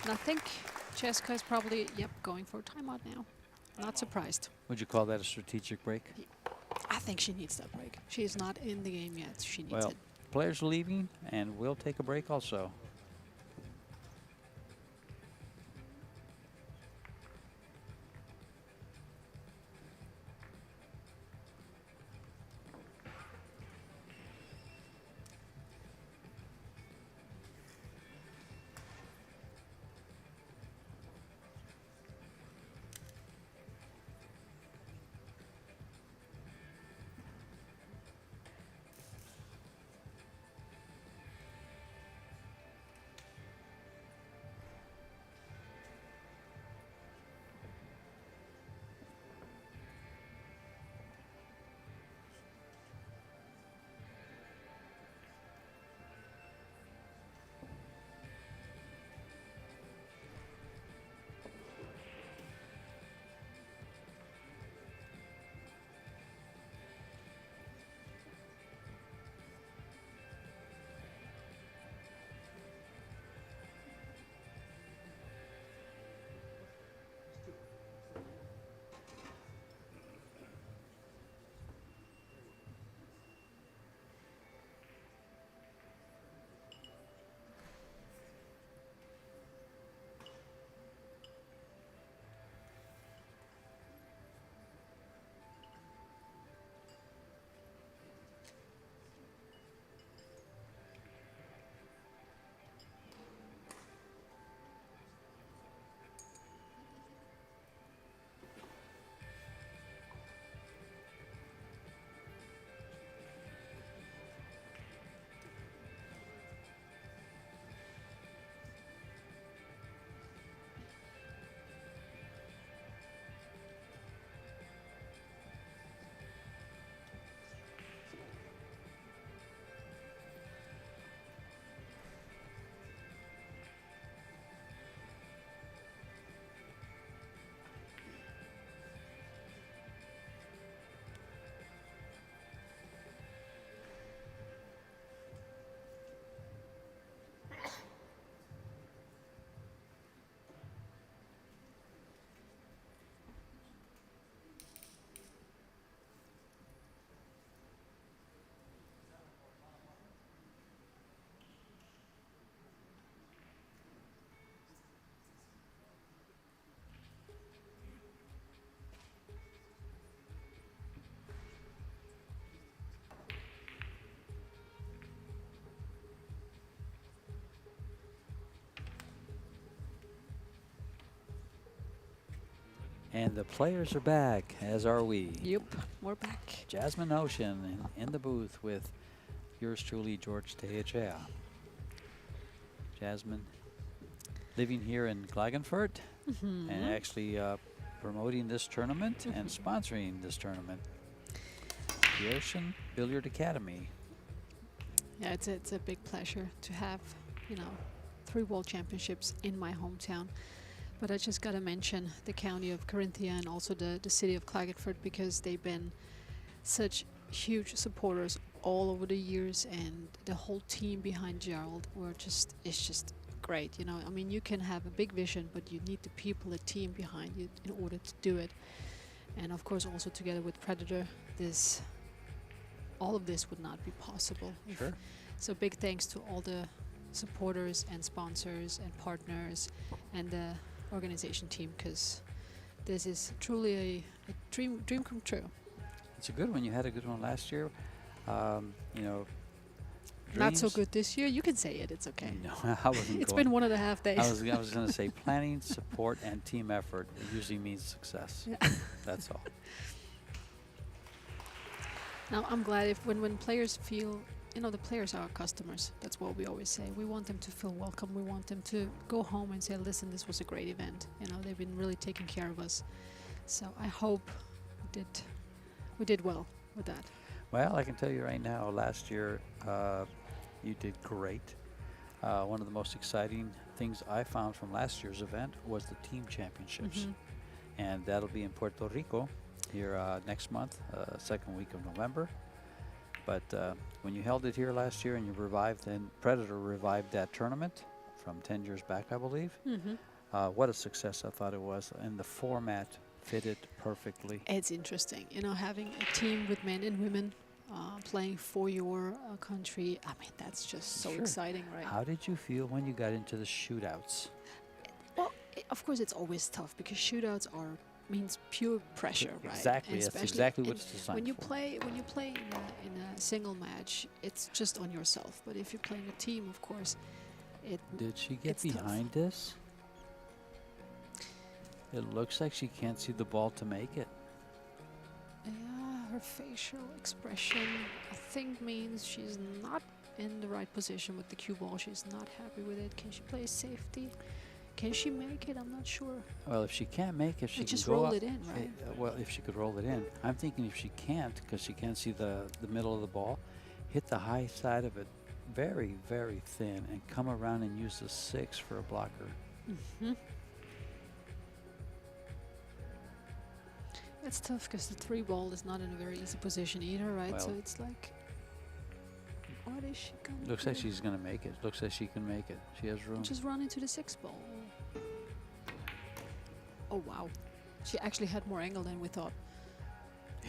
And I think Chezka is probably going for a timeout now. Not surprised. Would you call that a strategic break? I think she needs that break. She is not in the game yet. She needs Well, it. players leaving, and we'll take a break also. And the players are back, as are we. Yep, we're back. Jasmine Ocean in the booth with yours truly, George Tehechea. Jasmine living here in Klagenfurt and actually promoting this tournament and sponsoring this tournament. The Ocean Billiard Academy. Yeah, it's a big pleasure to have, 3 world championships in my hometown. But I just got to mention the county of Carinthia and also the city of Klagenfurt, because they've been such huge supporters all over the years, and the whole team behind Gerald it's just great. I mean, you can have a big vision, but you need the people, a team behind you in order to do it. And of course, also together with Predator, all of this would not be possible. Sure. So big thanks to all the supporters and sponsors and partners and the organization team, because this is truly a dream come true. It's a good one. You had a good one last year. Not so dreams- good this year. You can say it. It's okay. No, I wasn't It's going. been 1.5 days. I was going to say planning, support, and team effort. It usually means success. Yeah. That's all. Now I'm glad if when players feel, the players are our customers. That's what we always say. We want them to feel welcome. We want them to go home and say, listen, this was a great event. They've been really taking care of us. So I hope we did well with that. Well, I can tell you right now, last year you did great. One of the most exciting things I found from last year's event was the team championships. And that'll be in Puerto Rico here next month, second week of November. But when you held it here last year and you revived, and Predator revived that tournament from 10 years back, I believe. What a success I thought it was. And the format fitted perfectly. It's interesting, having a team with men and women playing for your country. I mean, that's just so Sure. exciting, right? How did you feel when you got into the shootouts? Well, of course, it's always tough because shootouts means pure pressure, right? Exactly. And That's especially exactly what it's designed when you for. play in a single match, it's just on yourself. But if you're playing a team, of course, Did she get it's tough. behind this? It looks like she can't see the ball to make it. Her facial expression, I think, means she's not in the right position with the cue ball. She's not happy with it. Can she play safety? Can she make it? I'm not sure. Well, if she can't make it, she can just go roll up. it in, right? Well, if she could roll it in. I'm thinking if she can't, because she can't see the middle of the ball, hit the high side of it very, very thin and come around and use the 6 for a blocker. It's tough because the 3 ball is not in a very easy position either, right? So Well- it's like, what is she going to Looks do? like she's going to make it. Looks like she can make it. She has room. Just run into the 6 ball. Oh, wow. She actually had more angle than we thought.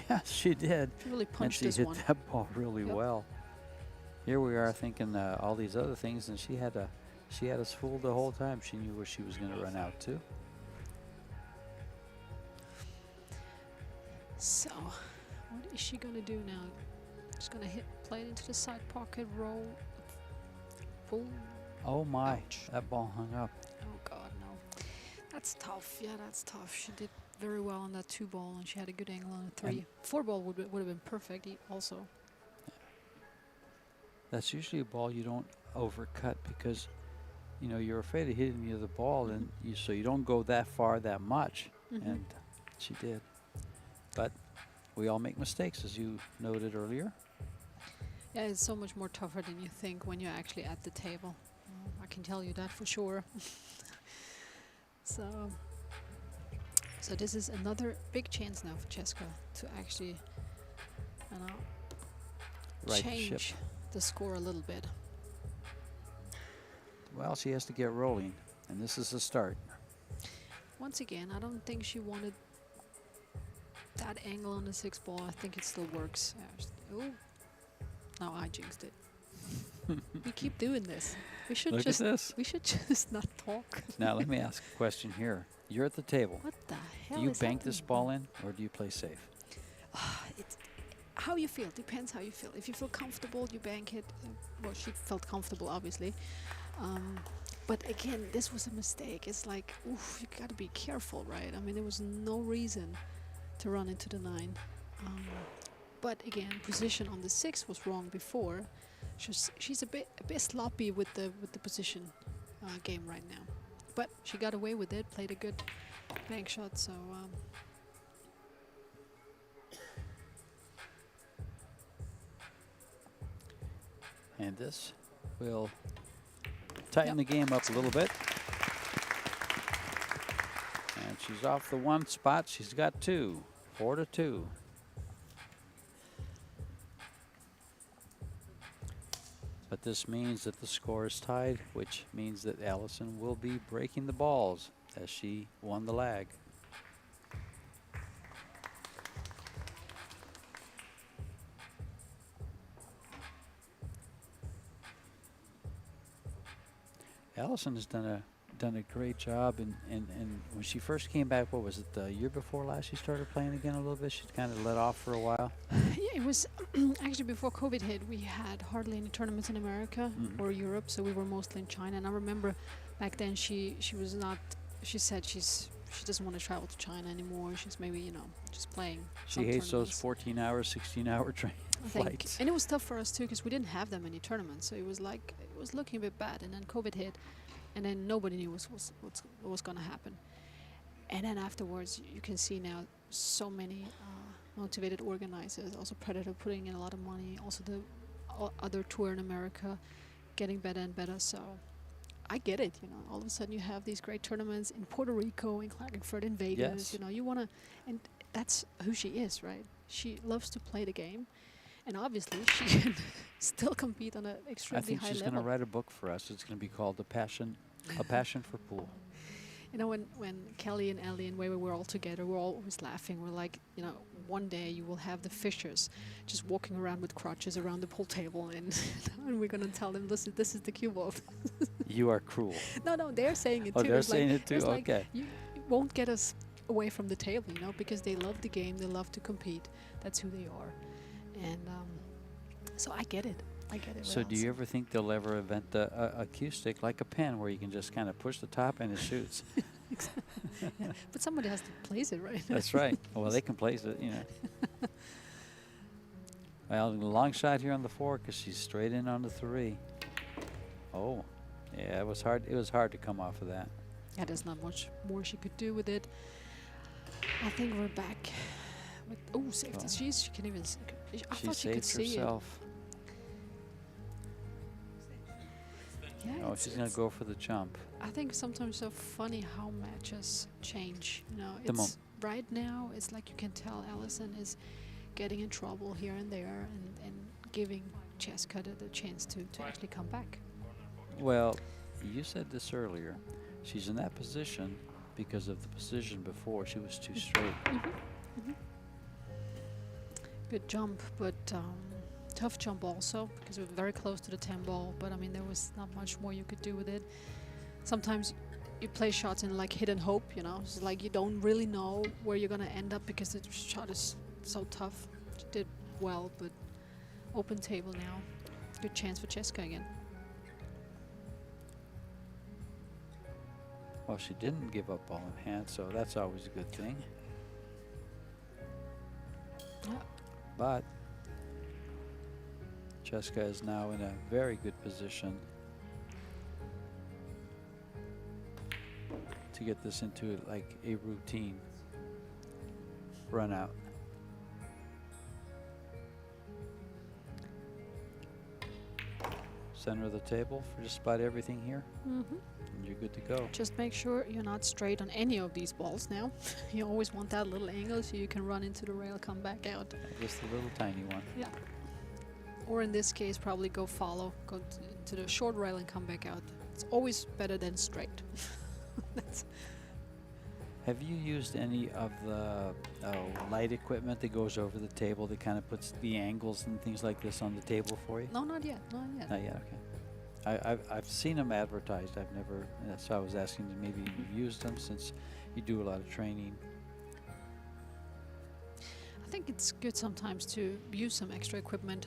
Yes, she did. She really And punched she this hit one. that ball really Yep. well. Here we are thinking all these other things, and she had us fooled the whole time. She knew where she was going to run out to. So, what is she going to do now? She's going to play it into the side pocket, roll. Boom. Oh my, Ouch. that ball hung up. Oh, God, no. That's tough. Yeah, that's tough. She did very well on that 2 ball, and she had a good angle on a 3. And 4 ball would have been perfect also. That's usually a ball you don't overcut because, you're afraid of hitting the other ball, and so you don't go that far that much. And she did. But we all make mistakes, as you noted earlier. Yeah, it's so much more tougher than you think when you're actually at the table. I can tell you that for sure. So this is another big chance now for Chezka to actually Right change ship. the score a little bit. Well, she has to get rolling, and this is the start. Once again, I don't think she wanted that angle on the 6 ball. I think it still works. Oh, now I jinxed it. We keep doing this. We should Look at this. We should just not talk. Now, let me ask a question here. You're at the table. What the hell Do you is bank this happening? ball in, or do you play safe? It's how you feel. Depends how you feel. If you feel comfortable, you bank it. Well, she felt comfortable, obviously. But again, this was a mistake. It's like, oof, you got to be careful, right? I mean, there was no reason to run into the 9. But again, position on the 6 was wrong before. She's a bit sloppy with the position game right now. But she got away with it. Played a good bank shot. So. And this will tighten the game up a little bit. And she's off the 1 spot. She's got 2. 4-2. But this means that the score is tied, which means that Allison will be breaking the balls as she won the lag. Allison has done a great job, and when she first came back, what was it, the year before last she started playing again a little bit? She kind of let off for a while. Yeah, it was actually before COVID hit. We had hardly any tournaments in America or Europe, so we were mostly in China. And I remember back then she was not. She said she doesn't want to travel to China anymore. She's maybe just playing. She hates those 14-hour, 16-hour train flights. And it was tough for us too because we didn't have that many tournaments. So it was like it was looking a bit bad. And then COVID hit, and then nobody knew what was going to happen. And then afterwards, you can see now so many motivated organizers. Also, Predator putting in a lot of money. Also, the other tour in America getting better and better. So I get it. All of a sudden you have these great tournaments in Puerto Rico, in Klagenfurt, in Vegas. Yes. You want to, and that's who she is, right? She loves to play the game, and obviously she can still compete on an extremely high level. I think she's going to write a book for us. It's going to be called A Passion for Pool. When Kelly and Ellie and Wei were all together, we're always laughing. We're like, one day you will have the Fischers just walking around with crutches around the pool table, and we're going to tell them, listen, this is the cue ball. You are cruel. No, they're saying it too. Oh, they're saying it too? Okay. You won't get us away from the table, because they love the game, they love to compete. That's who they are. And so I get it. So do you ever think they'll ever invent a cue stick like a pen where you can just kind of push the top and it shoots? Yeah, but somebody has to place it, right? That's right. Well, they can place it, Well, long shot here on the 4 because she's straight in on the 3. Oh, yeah, it was hard. It was hard to come off of that. Yeah, there's not much more she could do with it. I think we're back. Oh, safety. Oh. She can even. I She thought she could saved see herself. Yeah, Oh, she's going to go for the jump. I think sometimes so funny how matches change. The It's right now. It's like you can tell Allison is getting in trouble here and there, and giving Chezka the chance to actually come back. Well, you said this earlier. She's in that position because of the position before. She was too straight. Good jump, but tough jump also because we were very close to the 10 ball. But I mean, there was not much more you could do with it. Sometimes you play shots in like hit and hope. It's like you don't really know where you're gonna end up because the shot is so tough. She did well, but open table now. Good chance for Chezka again. Well, she didn't give up ball in hand, so that's always a good thing. Yeah. But Chezka is now in a very good position to get this into like a routine run out. Center of the table for just about everything here. And you're good to go. Just make sure you're not straight on any of these balls now. You always want that little angle so you can run into the rail, come back out. Just a little tiny one. Yeah. Or in this case, probably go to the short rail and come back out. It's always better than straight. Have you used any of the light equipment that goes over the table that kind of puts the angles and things like this on the table for you? No, not yet. Not yet. Not yet, okay. I've seen them advertised. I've never, that's why I was asking you, maybe you've used them since you do a lot of training. I think it's good sometimes to use some extra equipment.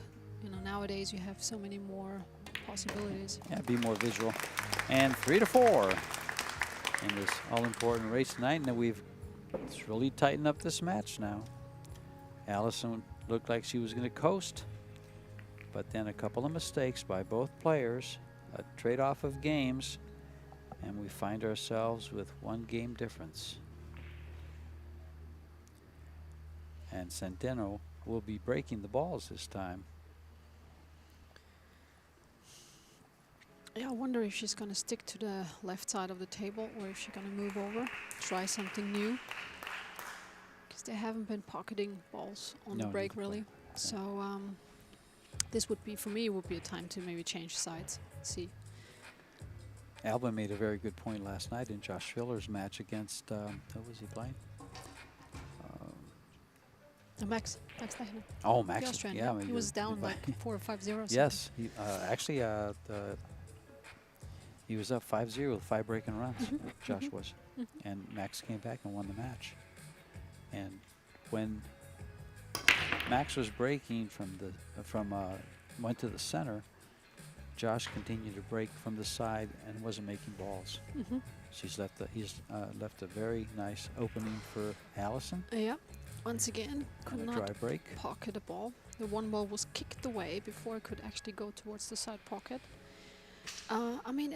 Nowadays you have so many more possibilities. Yeah, be more visual. And 3-4 in this all-important race tonight. And it's really tightened up this match now. Allison looked like she was going to coast, but then a couple of mistakes by both players, a trade-off of games, and we find ourselves with 1 game difference. And Centeno will be breaking the balls this time. Yeah, I wonder if she's going to stick to the left side of the table or if she's going to move over, try something new. Because they haven't been pocketing balls on the break, really. Yeah. So this would be, for me, would be a time to maybe change sides, see. Alvin made a very good point last night in Josh Filler's match against, who was he playing? Max Lechner. Oh, Max. The Austrian, Yeah, I mean, he was down like 4 or 5-0. Yes, he, actually, he was up 5-0 with 5 breaking runs. Josh was, and Max came back and won the match. And when Max was breaking went to the center, Josh continued to break from the side and wasn't making balls. He's left a very nice opening for Allison. Yeah. Once again, could And a not dry break. pocket a ball. The one ball was kicked away before it could actually go towards the side pocket. I mean,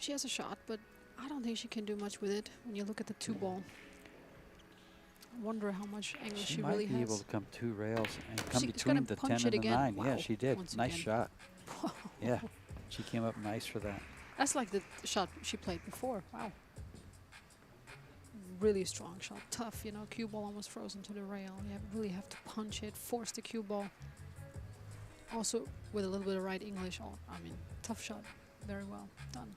she has a shot, but I don't think she can do much with it when you look at the 2 ball. I wonder how much angle she really has. She might be able to come 2 rails and come She's between gonna the punch 10 and it the again. 9. Wow. Yeah, she did. Once Nice again. shot. Yeah, she came up nice for that. That's like the shot she played before. Wow. Really strong shot. Tough, you know, cue ball almost frozen to the rail. You really have to punch it, force the cue ball. Also with a little bit of right English. I mean, tough shot. Very well done.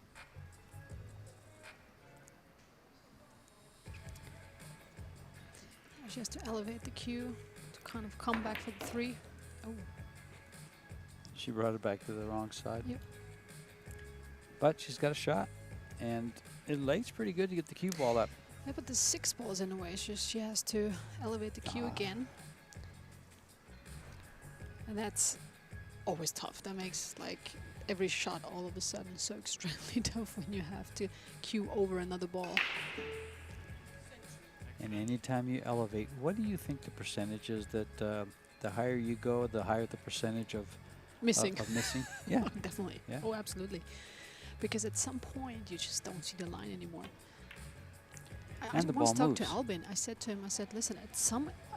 She has to elevate the cue to kind of come back for the 3. Oh. She brought it back to the wrong side. Yep. But she's got a shot, and it lays pretty good to get the cue ball up. Yeah, but the 6 ball is in the way. It's just she has to elevate the cue again. And that's always tough. That makes like every shot all of a sudden so extremely tough when you have to cue over another ball. And anytime you elevate, what do you think the percentage is that the higher you go, the higher the percentage of missing? Of missing? Yeah. Definitely. Yeah. Oh, absolutely. Because at some point you just don't see the line anymore. I And the once ball talked to moves. Albin. I said to him, listen,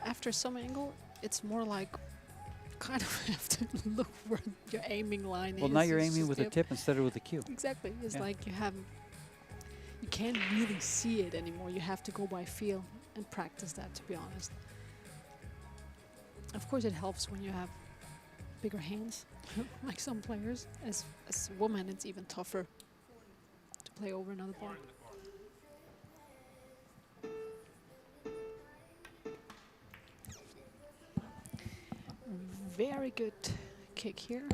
after some angle, it's more like kind of have to look where your aiming line is. Well, now you're It's aiming just with a tip instead of with a cue. Exactly. It's Yeah. like you can't really see it anymore. You have to go by feel and practice that, to be honest. Of course, it helps when you have bigger hands, like some players. As a woman, it's even tougher to play over another ball. Very good kick here.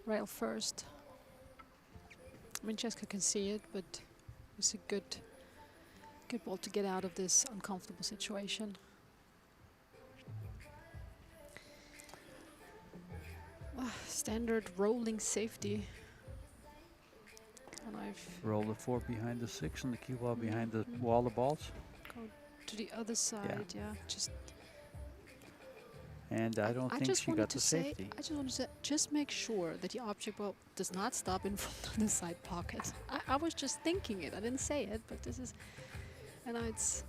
Rail first. I mean, Chezka can see it, but it's a good ball to get out of this uncomfortable situation. Standard rolling safety. And I've Roll the 4 behind the 6 and the cue ball behind the wall of balls. go to the other side. Yeah, just. And I don't think she got the safety. I just want to say, just make sure that the object ball does not stop in front of the side pocket. I was just thinking it. I didn't say it, but this is, and it's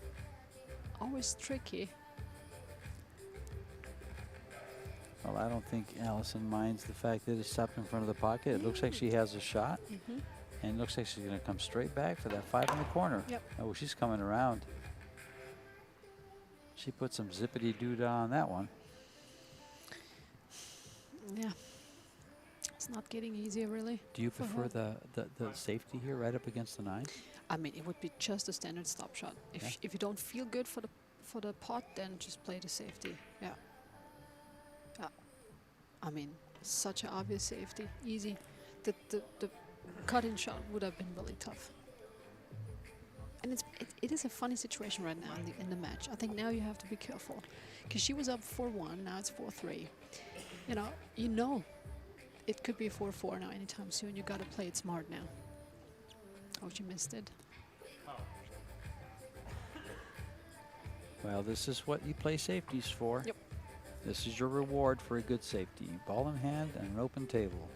always tricky. Well, I don't think Allison minds the fact that it stopped in front of the pocket. It looks like she has a shot, and it looks like she's going to come straight back for that 5 in the corner. Yep. Oh, she's coming around. She put some zippity-doo-dah on that one. Yeah, it's not getting easier, really. Do you for prefer her. the safety here right up against the 9? I mean, it would be just a standard stop shot. If you don't feel good for the pot, then just play the safety. Yeah. Yeah. I mean, such an obvious safety, easy. The cut-in shot would have been really tough. And it is a funny situation right now in the match. I think now you have to be careful, because she was up 4-1. Now it's 4-3. You know, it could be 4-4 now anytime soon. You got to play it smart now. Oh, she missed it. Well, this is what you play safeties for. Yep. This is your reward for a good safety. Ball in hand and an open table.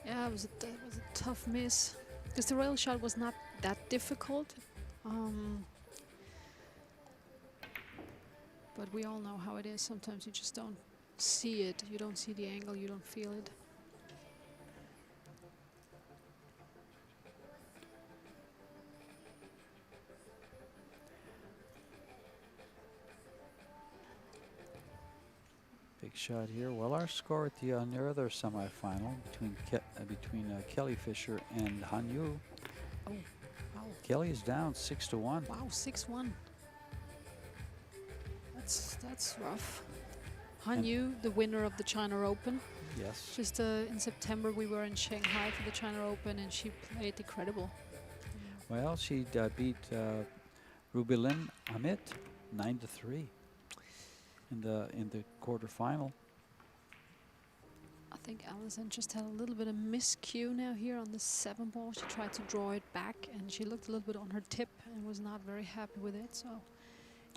Yeah, it was a tough miss. Because the rail shot was not that difficult. But we all know how it is. Sometimes you just don't see it. You don't see the angle. You don't feel it. Big shot here. Well, our score at the other semifinal between Kelly Fischer and Han Yu. Oh, wow. Kelly is down 6-1. Wow, 6-1. That's rough. Han Yu, the winner of the China Open. Yes. Just in September, we were in Shanghai for the China Open, and she played incredible. Well, she beat Rubilin Amit 9-3 in the quarterfinal. I think Allison just had a little bit of miscue now here on the 7 ball. She tried to draw it back, and she looked a little bit on her tip and was not very happy with it. So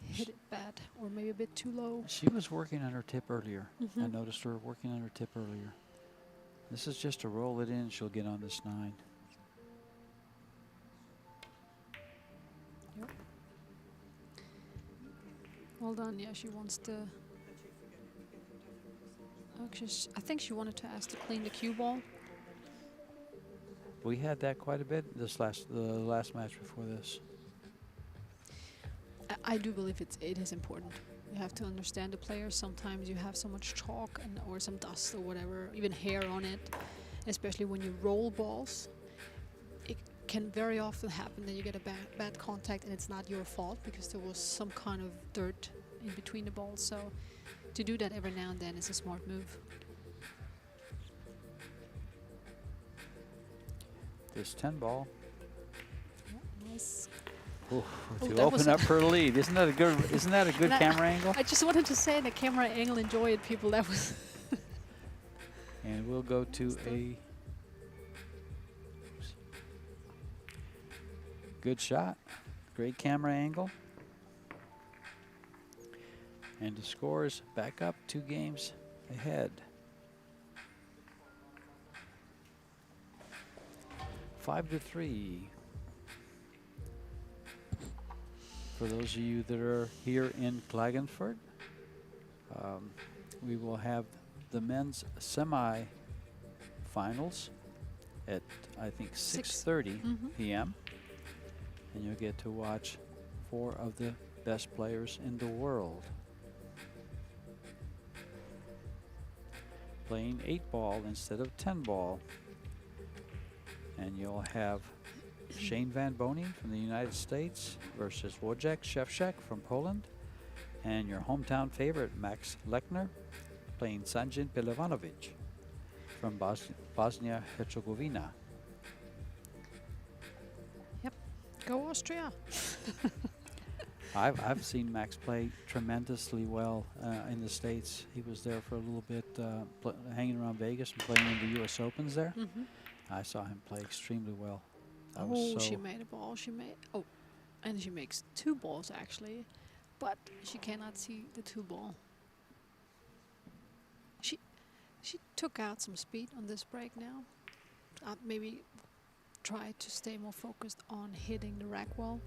hit it bad, or maybe a bit too low. She was working on her tip earlier. I noticed her working on her tip earlier. This is just to roll it in. She'll get on this 9. Yep. Well done. Yeah, she wants to. Actually, I think she wanted to ask to clean the cue ball. We had that quite a bit the last match before this. I do believe it is important. You have to understand the players. Sometimes you have so much chalk or some dust or whatever, even hair on it, especially when you roll balls. It can very often happen that you get a bad contact and it's not your fault because there was some kind of dirt in between the balls. So to do that every now and then is a smart move. This 10 ball. Yeah, nice. Ooh, Oh, to that was open up her lead. Isn't that a good camera angle? I just wanted to say the camera angle, enjoy it, people. That was. And we'll go to a good shot. Great camera angle. And the scores back up 2 games ahead. 5-3. For those of you that are here in Klagenfurt, we will have the men's semi-finals at, I think, 6:30 p.m. And you'll get to watch 4 of the best players in the world playing 8-ball instead of 10-ball. And you'll have Shane Van Bonen from the United States versus Wojciech Szewczak from Poland, and your hometown favorite Max Lechner playing Sanjin Pilivanovic from Bosnia-Herzegovina. Yep, go Austria. I've seen Max play tremendously well in the States. He was there for a little bit, hanging around Vegas and playing in the U.S. Opens there. I saw him play extremely well. Oh, she made a ball. And she makes 2 balls actually, but she cannot see the 2 ball. She took out some speed on this break now. Maybe try to stay more focused on hitting the rack well.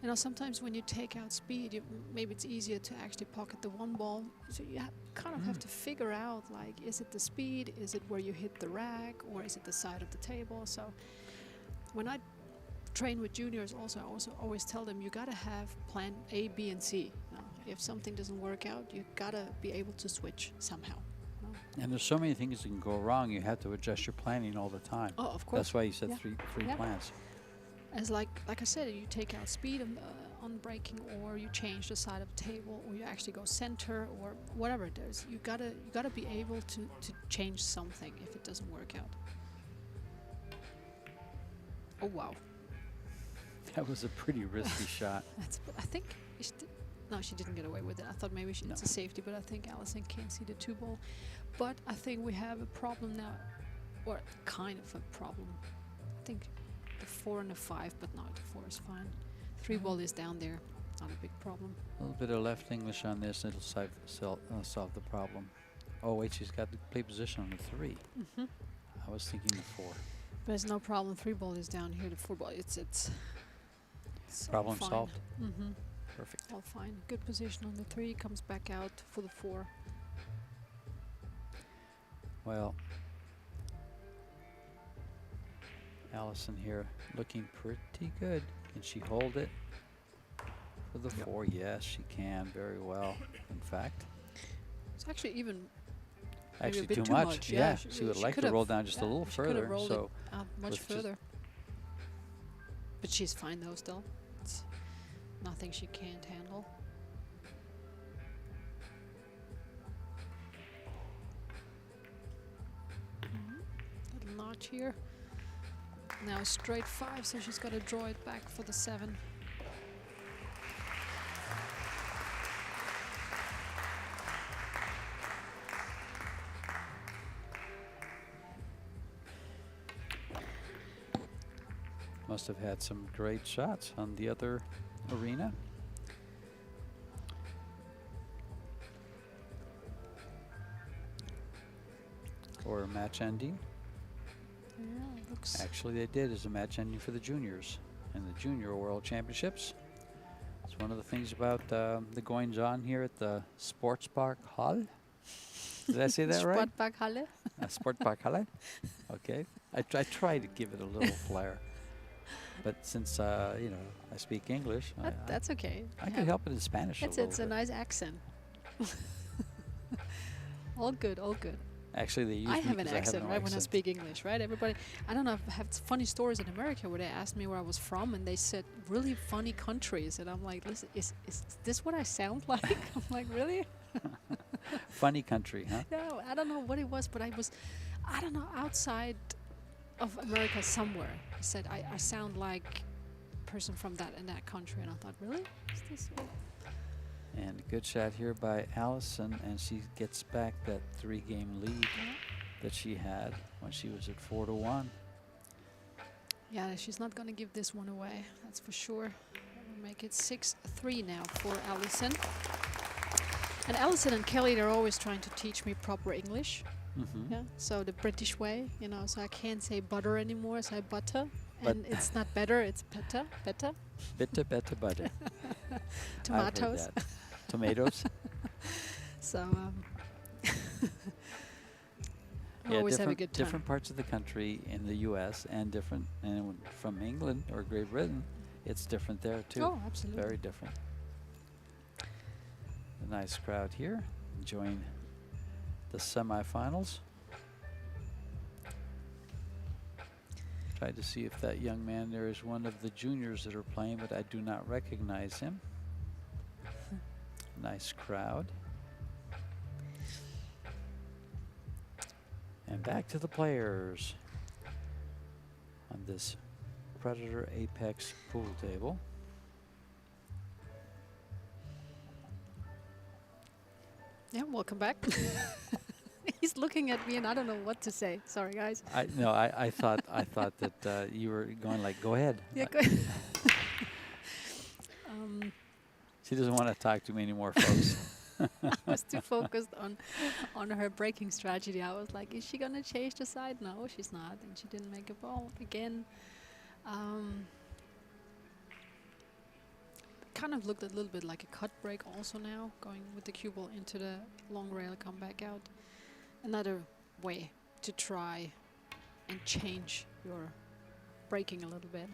You know, sometimes when you take out speed, maybe it's easier to actually pocket the 1 ball. So you kind of have to figure out, like, is it the speed? Is it where you hit the rack? Or is it the side of the table? So when I train with juniors also, I also always tell them you got to have plan A, B, and C. You know, if something doesn't work out, you got to be able to switch somehow. You know? And there's so many things that can go wrong. You have to adjust your planning all the time. Oh, of course. That's why you said three plans. As like I said, you take out speed on breaking, or you change the side of the table, or you actually go center, or whatever it is. You gotta be able to change something if it doesn't work out. Oh wow, That was a pretty risky shot. I think No, she didn't get away with it. I thought maybe No. it's a safety, but I think Allison can't see the 2 ball. But I think we have a problem now, or kind of a problem. I think the 4 and the 5, but no, the 4 is fine. 3 ball is down there. Not a big problem. A little bit of left English on this, it'll solve the problem. Oh wait, she's got the play position on the 3. Mm-hmm. I was thinking the 4. But it's no problem. 3 ball is down here. The 4 ball, it's all Problem fine. solved. Mm-hmm. Perfect. All fine. Good position on the 3. Comes back out for the 4. Well, Allison here looking pretty good. Can she hold it for the 4? Yes, she can very well. In fact, It's actually even maybe actually a bit too much. Yeah, She she would she like could to have- roll down just a yeah, little she could have further. rolled So it out much with just- further. But she's fine though. Still, it's nothing she can't handle. Little notch here. Now a straight 5, so she's got to draw it back for the 7. must have had some great shots on the other arena. Or a match ending. Yeah, it looks. Actually, they did as a match ending for the juniors in the Junior World Championships. It's one of the things about the goings on here at the Sportpark Hall. Did I say that right? Sportparkhalle. Sportpark Halle. Okay. I try to give it a little flair. But since, you know, I speak English, That's okay. I could help it in Spanish It's a a little bit. nice accent. All good, all good. Actually, they use I me have an 'cause accent, no right, when I accent. speak English, right? Everybody, I don't know, I have funny stories in America where they asked me where I was from and they said really funny countries. And I'm like, listen, is this what I sound like? I'm like, really? Funny country, huh? No, I don't know what it was, but I don't know, outside of America somewhere. He said, I sound like a person from that in that country. And I thought, really? Is this what? And a good shot here by Allison, and she gets back that 3-game lead that she had when she was at 4-1. Yeah, she's not going to give this one away, that's for sure. We'll make it 6-3 now for Allison. And Allison and Kelly, they're always trying to teach me proper English. Mm-hmm. Yeah, so the British way, you know, so I can't say butter anymore, I say butter. But And it's not better, it's better. Bitter, better, butter. Tomatoes. Tomatoes. So, Yeah, always have a different, good time. different parts of the country in the U.S. and different, and from England or Great Britain, it's different there too. Oh, absolutely. Very different. A nice crowd here enjoying the semifinals. Tried to see if that young man there is one of the juniors that are playing, but I do not recognize him. Nice crowd. And back to the players on this Predator Apex pool table. Yeah, welcome back. He's looking at me and I don't know what to say. Sorry, guys. I thought that you were going like, go ahead. Yeah, go She doesn't want to talk to me anymore, folks. I was too focused on her breaking strategy. I was like, is she going to change the side? No, she's not. And she didn't make a ball again. Kind of looked a little bit like a cut break also now, going with the cue ball into the long rail, come back out. Another way to try and change your breaking a little bit.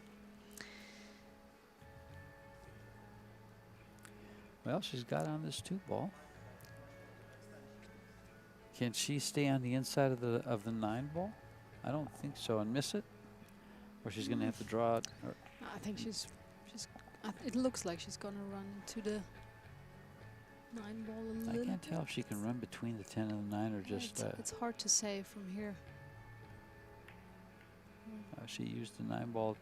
Well, she's got on this 2-ball. Can she stay on the inside of the 9-ball? I don't think so, and miss it, or she's going to have to draw it. Or I think she's it looks like she's gonna run into the 9-ball a I little can't bit. tell if she can run between the 10 and the 9, or Yeah, just it's hard to say from here. she used the 9-ball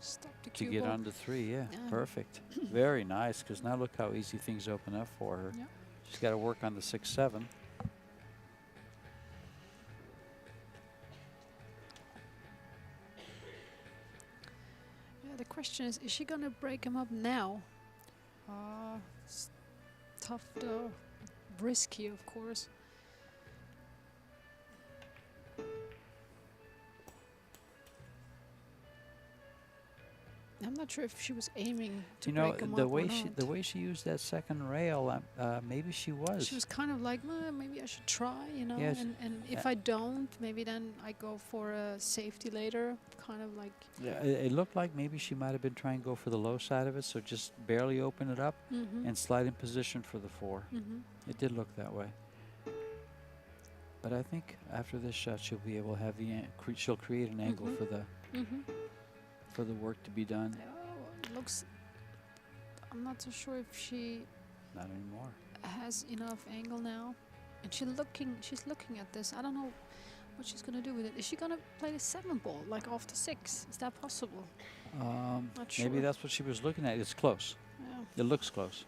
Stop the to cue get ball. on to 3. Yeah, Yeah. perfect. Very nice, because now look how easy things open up for her. Yeah. She's got to work on the 6-7. Yeah, the question is she gonna break him up now? It's tough though, risky of course. I'm not sure if she was aiming to You know, break him the up or way not. the way she used that second rail, maybe she was. She was kind of like, maybe I should try, you know. Yes. And if I don't, maybe then I go for a safety later, kind of like. Yeah, it looked like maybe she might have been trying to go for the low side of it, so just barely open it up and slide in position for the 4. It did look that way. But I think after this shot, she'll be able to have the she'll create an angle for the work to be done. Oh, it looks. I'm not so sure if she Not anymore. has enough angle now, and she's looking at this. I don't know what she's gonna do with it. Is she gonna play the 7 ball like off the 6? Is that possible? Not sure. Maybe that's what she was looking at. It's close. Yeah. It looks close.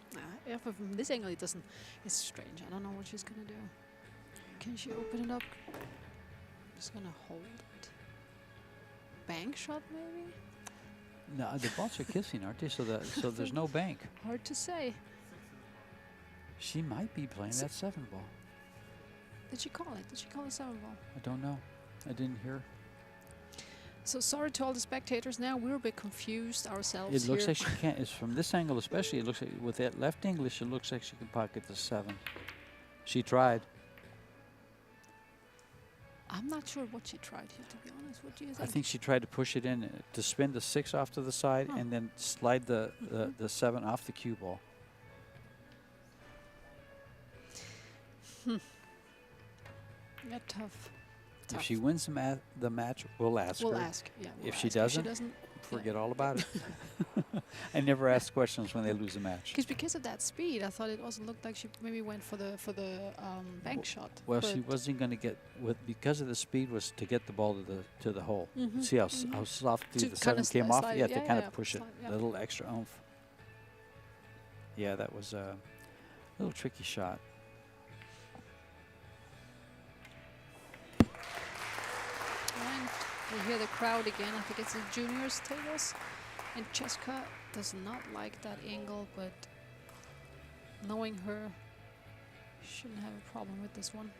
Yeah, from this angle it doesn't. It's strange. I don't know what she's gonna do. Can she open it up? Just gonna hold it. Bank shot maybe? No, the balls are kissing, aren't they? So there's no bank. Hard to say. She might be playing that 7 ball. Did she call it? Did she call the 7 ball? I don't know. I didn't hear. So sorry to all the spectators. Now we're a bit confused ourselves. It looks here. like she can't. It's from this angle, especially. It looks like with that left English, it looks like she can pocket the 7. She tried. I'm not sure what she tried here, to be honest. What do you think? I think she tried to push it in to spin the 6 off to the side and then slide the 7 off the cue ball. Yeah, tough. If she wins the match, we'll ask We'll her. ask. Yeah. If she doesn't, forget all about it. I never ask questions when they lose a match. Because of that speed, I thought it also looked like she maybe went for the bank shot. Well, she wasn't going to get because of the speed was to get the ball to the hole. See how softly To the 7 kinda came off. slide Yeah, it. to Yeah, kind yeah, of push it slide, a yeah. little extra oomph. Yeah, that was a little tricky shot. And we hear the crowd again. I think it's the juniors tables. And Chezka does not like that angle, but knowing her, shouldn't have a problem with this one.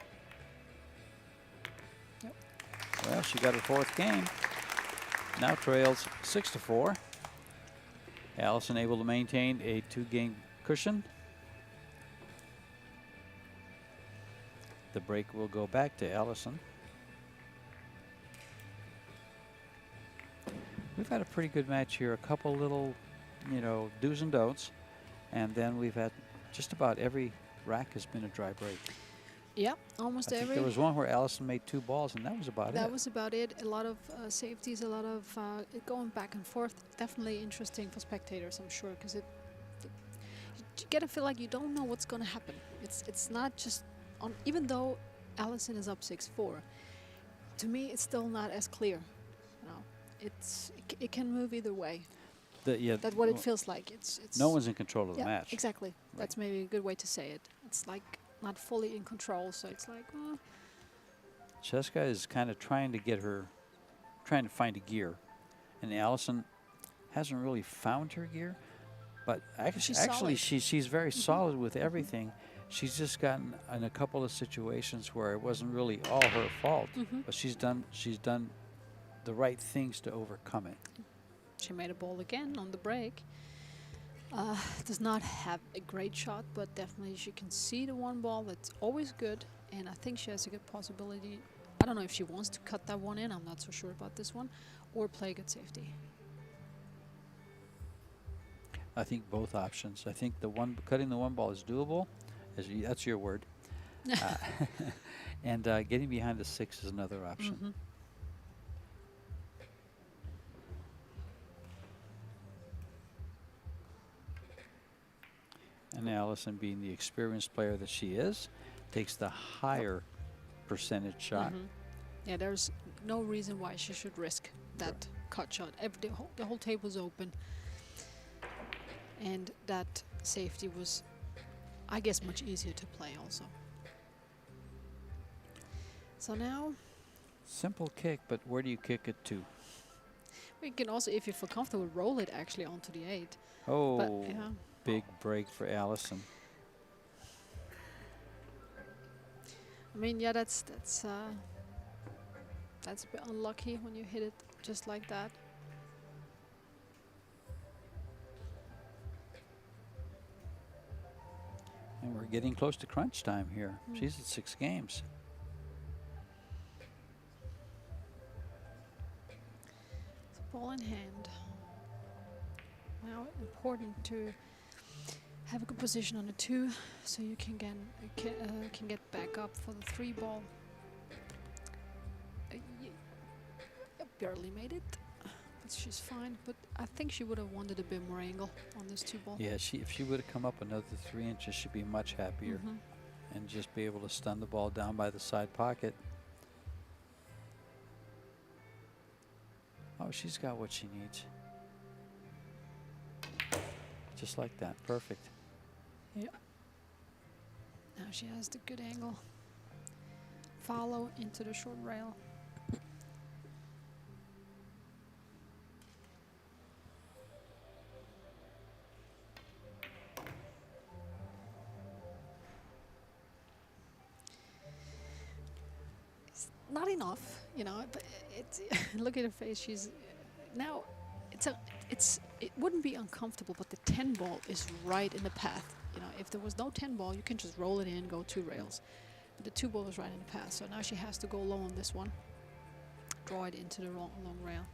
Yep. Well, she got her 4th game. Now trails 6-4. Allison able to maintain a 2-game cushion. The break will go back to Allison. We've had a pretty good match here. A couple little, do's and don'ts. And then we've had just about every rack has been a dry break. Yeah, almost I think every. there was one where Allison made 2 balls, and that was about it. That was about it. A lot of safeties, a lot of it going back and forth. Definitely interesting for spectators, I'm sure, because you get a feel like you don't know what's going to happen. It's not just on. Even though Allison is up 6-4, to me it's still not as clear. It can move either way. That's what it feels like. It's no one's in control of the match. Exactly. Right. That's maybe a good way to say it. It's like not fully in control, so it's like. Chezka is kind of trying to find a gear, and Allison hasn't really found her gear. But actually, she's very solid with everything. She's just gotten in a couple of situations where it wasn't really all her fault, but she's done the right things to overcome it. She made a ball again on the break. Does not have a great shot, but definitely she can see the 1 ball. That's always good, and I think she has a good possibility. I don't know if she wants to cut that one in. I'm not so sure about this one, or play good safety. I think both options. I think cutting the 1 ball is doable. That's your word. And getting behind the 6 is another option. And Allison, being the experienced player that she is, takes the higher percentage shot. Yeah, there's no reason why she should risk that cut shot. The whole table's open, and that safety was, I guess, much easier to play also. So now, Simple kick, but where do you kick it to? we can also, if you feel comfortable, roll it actually onto the 8. Oh, But yeah, big break for Allison. I mean, yeah, that's a bit unlucky when you hit it just like that. And we're getting close to crunch time here. She's at 6 games. Ball in hand. Now important to have a good position on the 2, so you can get back up for the 3 ball. Barely made it, but she's fine. But I think she would have wanted a bit more angle on this 2 ball. Yeah, if she would have come up another 3 inches, she'd be much happier and just be able to stun the ball down by the side pocket. Oh, she's got what she needs. Just like that. Perfect. Yeah. Now she has the good angle. Follow into the short rail. It's not enough, you know, but it's look at her face. She's now it wouldn't be uncomfortable, but the 10 ball is right in the path. You know, if there was no 10 ball, you can just roll it in, go 2 rails. But the 2 ball is right in the path, so now she has to go low on this one, draw it into the long rail.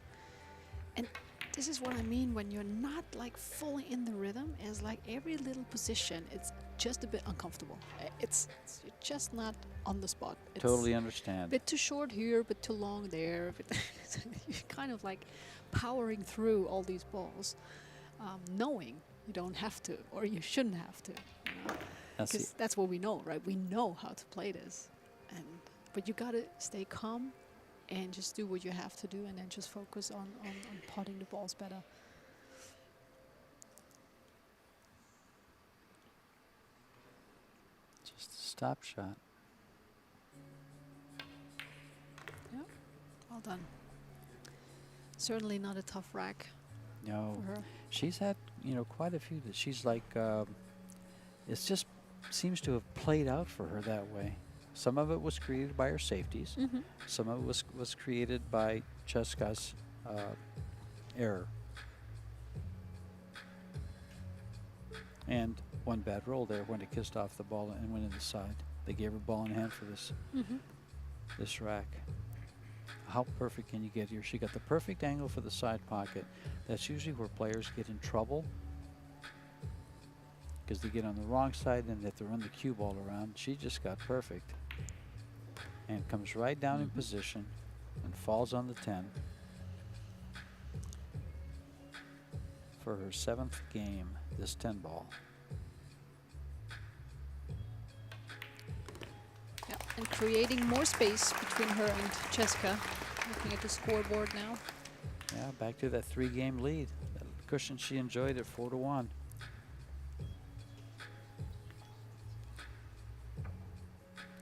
And this is what I mean when you're not like fully in the rhythm. Is like every little position, it's just a bit uncomfortable. You're just not on the spot. It's Totally understand. a bit too short here, but too long there. You're kind of like powering through all these balls, knowing you don't have to, or you shouldn't have to. Because that's what we know, right? We know how to play this, but you gotta stay calm and just do what you have to do, and then just focus on potting the balls better. Just a stop shot. Yeah, well done. Certainly not a tough rack No, for her. she's had, you know, quite a few that she's like, it's just seems to have played out for her that way. Some of it was created by her safeties. Some of it was created by Chezka's error. And one bad roll there when it kissed off the ball and went in the side. They gave her ball in hand for this rack. How perfect can you get here? She got the perfect angle for the side pocket. That's usually where players get in trouble, because they get on the wrong side and they have to run the cue ball around. She just got perfect and comes right down in position and falls on the 10 for her 7th game, this 10 ball. Yeah, and creating more space between her and Chezka. Looking at the scoreboard now. Yeah, back to that 3-game lead. That cushion she enjoyed at 4-1.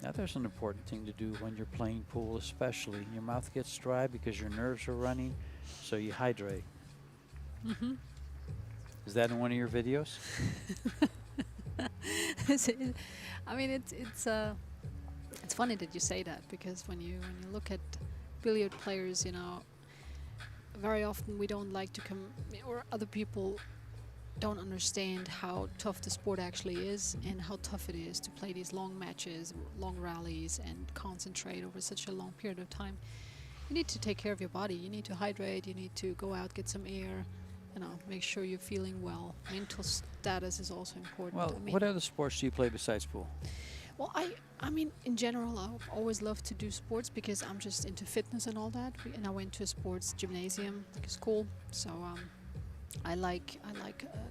Now there's an important thing to do when you're playing pool, especially. Your mouth gets dry because your nerves are running, so you hydrate. Is that in one of your videos? I mean, it's funny that you say that, because when you look at billiard players, you know, very often we don't like to come, or other people don't understand how tough the sport actually is and how tough it is to play these long matches, long rallies, and concentrate over such a long period of time. You need to take care of your body. You need to hydrate. You need to go out, get some air, you know, make sure you're feeling well. Mental status is also important. Well, I mean, what other sports do you play besides pool? well, I mean, in general, I've always loved to do sports because I'm just into fitness and all that. And I went to a sports gymnasium, like a school. So I like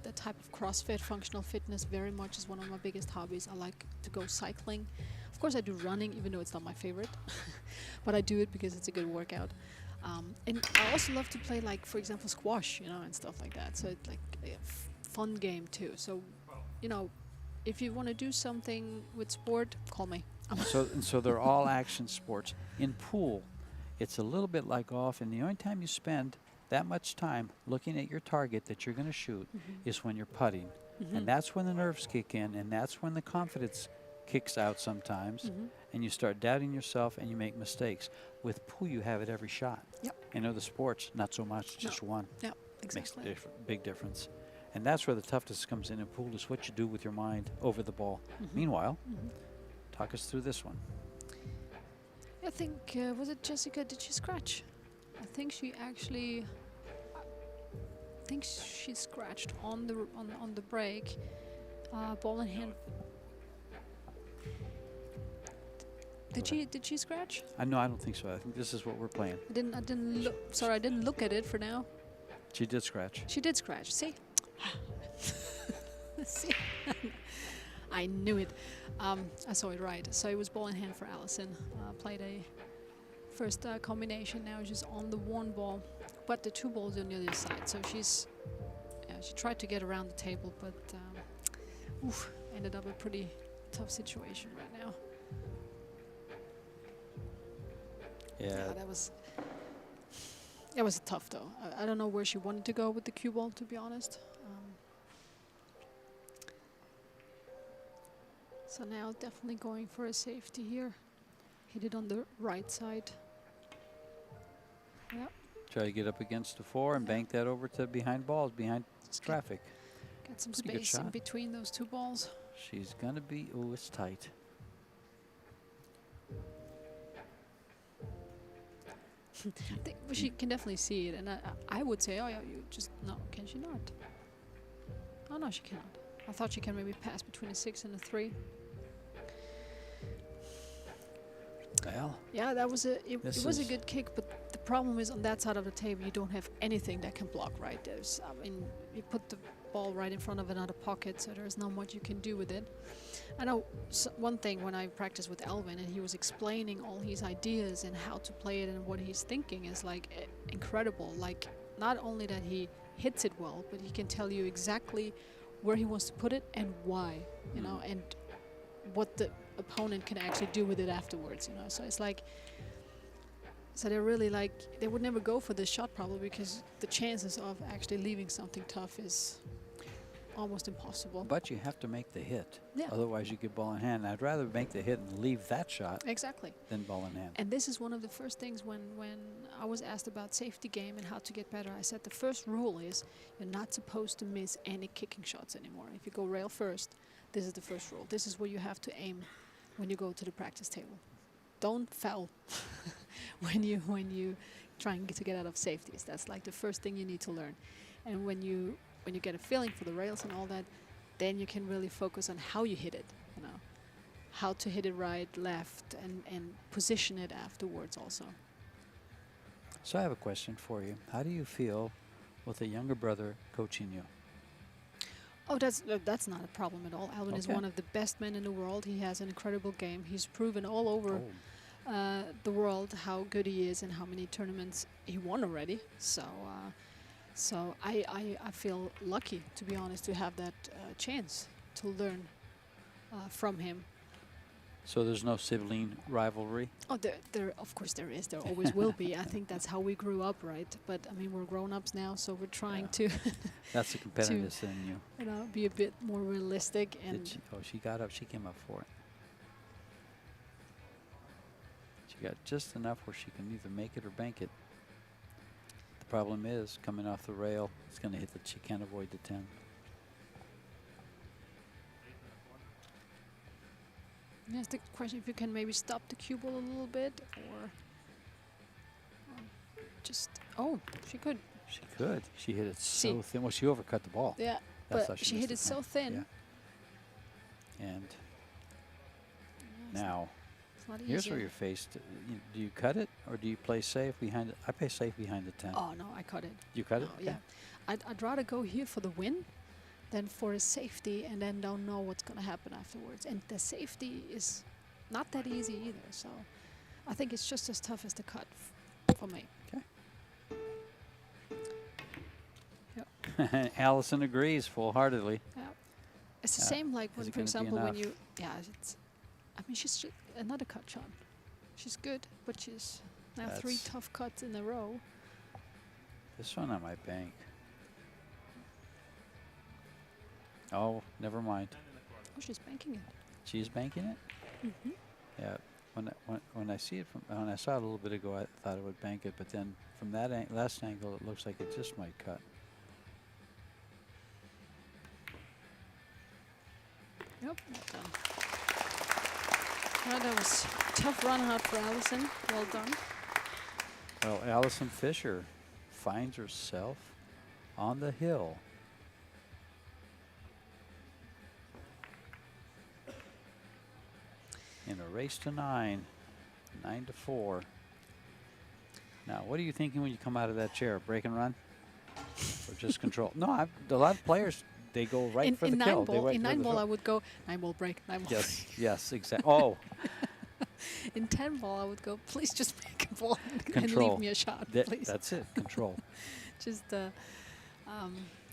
the type of CrossFit, functional fitness, very much is one of my biggest hobbies. I like to go cycling. Of course, I do running, even though it's not my favorite. but I do it because it's a good workout. And I also love to play, like, for example, squash, and stuff like that. So it's like a fun game too. So, if you want to do something with sport, call me. So they're all action sports. In pool, it's a little bit like golf, and the only time you spend that much time looking at your target that you're going to shoot is when you're putting. And that's when the nerves kick in, and that's when the confidence kicks out sometimes, and you start doubting yourself and you make mistakes. With pool, you have it every shot. Yep. In other sports, not so much, just one. Yeah, exactly. Makes a big difference. And that's where the toughness comes in pool, is what you do with your mind over the ball. Meanwhile, talk us through this one. I think, was it Chezka? Did she scratch? I think she actually... I think she scratched on the break. Ball in hand. Did she scratch? No, I don't think so. I think this is what we're playing. I didn't look. Sorry, I didn't look at it for now. She did scratch. She did scratch. See? See? I knew it. I saw it right. So it was ball in hand for Allison. Played a first combination. Now she's on the one ball, but the two balls on the other side. So she tried to get around the table, but ended up a pretty tough situation right now. Yeah, that was tough though. I don't know where she wanted to go with the cue ball, to be honest. So now definitely going for a safety here. Hit it on the right side. Yep. Try to get up against the four and bank that over to behind balls, behind traffic. Get some Pretty good space in shot. between those two balls. She's gonna be, it's tight. But she can definitely see it, and I would say, oh yeah, you just, no, can she not? Oh no, she cannot. I thought she can maybe pass between a 6 and a 3. Well, Yeah, that was it This was a is- good kick, but the problem is on that side of the table you don't have anything that can block, right? You put the ball right in front of another pocket, so there's not much you can do with it. I know one thing when I practiced with Alvin and he was explaining all his ideas and how to play it and what he's thinking is like incredible. Like, not only that he hits it well, but he can tell you exactly where he wants to put it and why, and what the opponent can actually do with it afterwards, So it's like, so they're really like, they would never go for this shot probably because the chances of actually leaving something tough is almost impossible. but you have to make the hit. Yeah. Otherwise you get ball in hand. I'd rather make the hit and leave that shot Exactly. than ball in hand. And this is one of the first things when I was asked about safety game and how to get better. I said the first rule is you're not supposed to miss any kicking shots anymore. If you go rail first, this is the first rule. This is where you have to aim when you go to the practice table. Don't foul when you trying to get out of safeties. That's like the first thing you need to learn. And when you get a feeling for the rails and all that, then you can really focus on how you hit it, how to hit it right, left, and position it afterwards also. So I have a question for you. How do you feel with a younger brother coaching you? Oh, that's not a problem at all. Alvin is Okay. one of the best men in the world. He has an incredible game. He's proven all over the world how good he is and how many tournaments he won already. So I feel lucky, to be honest, to have that chance to learn from him. So there's no sibling rivalry? Oh, there of course there is. There always will be. I think that's how we grew up, right? But I mean, we're grown-ups now, so we're trying to, That's the competitiveness in you. be a bit more realistic. And She got up. She came up for it. She got just enough where she can either make it or bank it. The problem is, coming off the rail, it's going to hit that she can't avoid the 10. Yes, the question if you can maybe stop the cue ball a little bit, or just she could. She could. She hit it See. so thin. Well, she overcut the ball. Yeah, That's how but she she missed hit the it so 10. thin. Yeah. And Yeah, now, it's not here's easy. where you're faced. Do you cut it or do you play safe behind it? I play safe behind the 10. Oh no, I cut it. You cut it? No, yeah, I'd rather go here for the win than for a safety and then don't know what's going to happen afterwards. And the safety is not that easy either. So I think it's just as tough as the cut for me. Okay. Allison agrees full-heartedly. Yeah. It's the same like is when, it for gonna be example, when enough? you, it's, I mean, she's another cut shot. She's good, but she's now 3 That's- tough cuts in a row. This one I might bank. Oh, never mind. Oh, she's banking it. She's banking it? Mm-hmm. Yeah. When I see it when I saw it a little bit ago, I thought it would bank it, but then from that last angle, it looks like it just might cut. Yep. Well done. Well, that was a tough run out for Allison. Well done. Well, Allison Fischer finds herself on the hill. In a race to 9, 9-4. Now, what are you thinking when you come out of that chair? Break and run? Or just control? No, a lot of players, they go right for the kill. In 9 ball, I would go 9 ball break, 9 ball. Yes, yes, exactly. Oh, In 10 ball, I would go, please just make a ball and control. leave me a shot, please. That's it, control. Just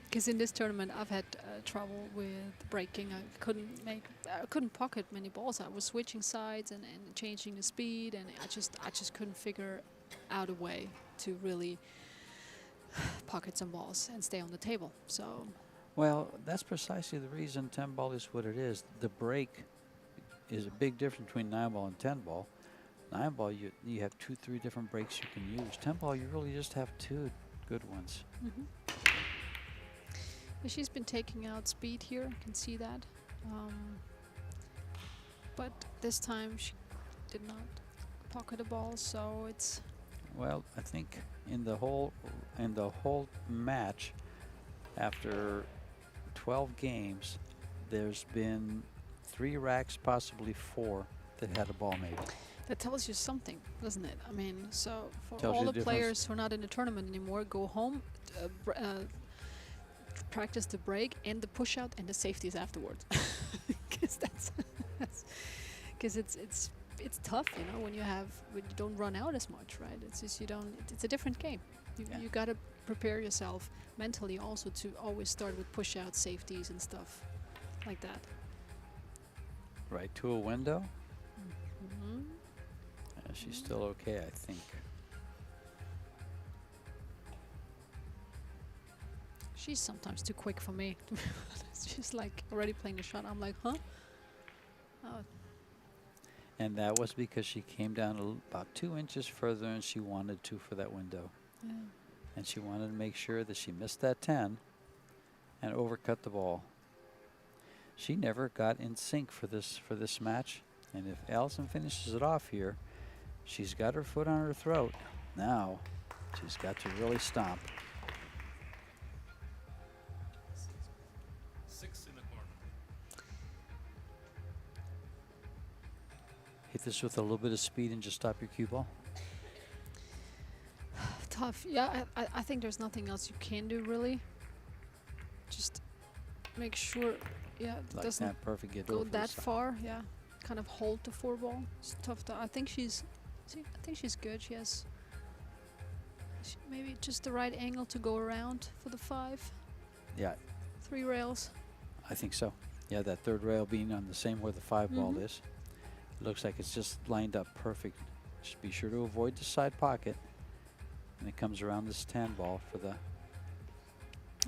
because in this tournament I've had trouble with breaking. I couldn't pocket many balls. I was switching sides and changing the speed, and I just couldn't figure out a way to really pocket some balls and stay on the table. So Well, that's precisely the reason 10 ball is what it is. The break is a big difference between 9 ball and 10 ball. 9 ball, you have 2-3 different breaks you can use. 10 ball, you really just have 2 good ones. but she's been taking out speed here. I can see that. But this time she did not pocket a ball, so it's. Well, I think in the whole match, after 12 games, there's been 3 racks, possibly 4, that had a ball made. That tells you something, doesn't it? I mean, so for Tells all you the the players who are not in the tournament anymore, go home, practice the break and the push out and the safeties afterwards, because it's tough, you know, when you don't run out as much, right? It's just it's a different game. You got to prepare yourself mentally also to always start with push out safeties and stuff like that. Right to a window. Mm-hmm. She's still okay, I think. She's sometimes too quick for me. She's like already playing a shot. I'm like, huh? Oh. And that was because she came down about 2 inches further than she wanted to for that window. Yeah. And she wanted to make sure that she missed that 10 and overcut the ball. She never got in sync for this match. And if Allison finishes it off here, she's got her foot on her throat. Now she's got to really stomp. 6 in the corner. Hit this with a little bit of speed and just stop your cue ball. Tough. Yeah, I think there's nothing else you can do really. Just make sure, yeah, it Like doesn't that, perfect. Get go over the that side. far. Yeah, kind of hold the 4 ball. It's tough. I think she's good. She has maybe just the right angle to go around for the 5. Yeah, 3 rails. I think so. Yeah, that 3rd rail being on the same where the 5 ball Mhm. is. It looks like it's just lined up perfect. Just be sure to avoid the side pocket. And it comes around this 10 ball for the.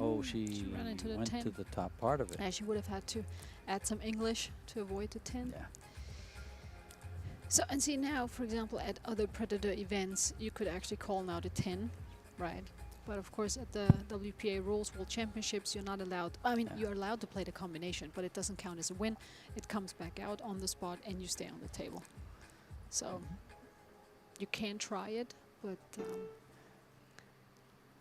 Oh, she ran into the went 10. to the top part of it. Yeah, she would have had to add some English to avoid the 10. Yeah. So, and see now, for example, at other Predator events, you could actually call now the 10, right? But of course, at the WPA Rules World Championships, you're not allowed. I mean, Yeah. you're allowed to play the combination, but it doesn't count as a win. It comes back out on the spot, and you stay on the table. So, you can try it, but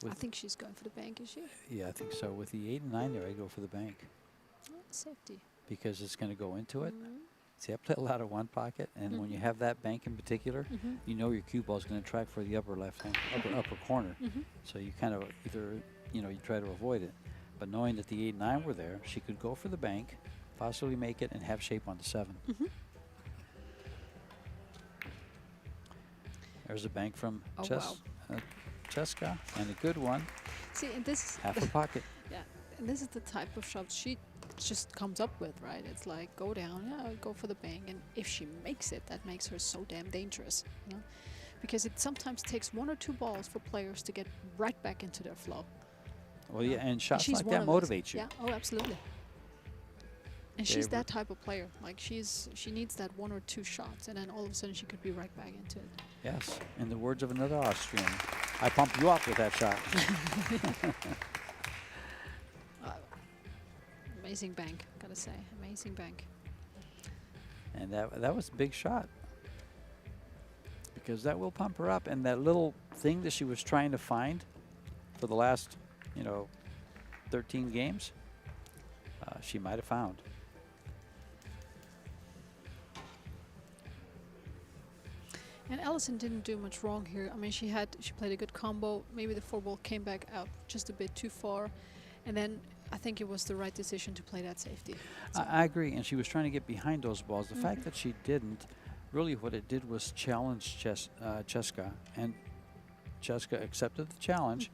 I With- think she's going for the bank, is she? Yeah, I think so. With the 8 and 9 there, I go for the bank Oh, safety. because it's going to go into it. Mhm. See, I play a lot of one pocket, and when you have that bank in particular, Mhm. you know your cue ball is going to track for the upper left hand, upper corner. Mhm. So you kind of either, you try to avoid it. But knowing that the 8 and 9 were there, she could go for the bank, possibly make it, and have shape on the 7. Mhm. There's a bank from Oh, wow. Chezka, and a good one. See, and this Half a pocket. yeah, and this is the type of shot she just comes up with, right? It's like go down, yeah, go for the bang, and if she makes it, that makes her so damn dangerous, you know? Because it sometimes takes 1 or 2 balls for players to get right back into their flow. Well, yeah, and shots she's like one that of those. motivate you. Yeah, oh, absolutely. And They she's were- that type of player. Like she needs that 1 or 2 shots, and then all of a sudden she could be right back into it. Yes, in the words of another Austrian, I pump you up with that shot. Amazing bank, gotta say, amazing bank. And that was a big shot. Because that will pump her up, and that little thing that she was trying to find for the last, 13 games, she might have found. And Allison didn't do much wrong here. I mean, she played a good combo. Maybe the 4-ball came back out just a bit too far, and then I think it was the right decision to play that safety. I agree, and she was trying to get behind those balls. The fact that she didn't, really what it did was challenge Chezka, and Chezka accepted the challenge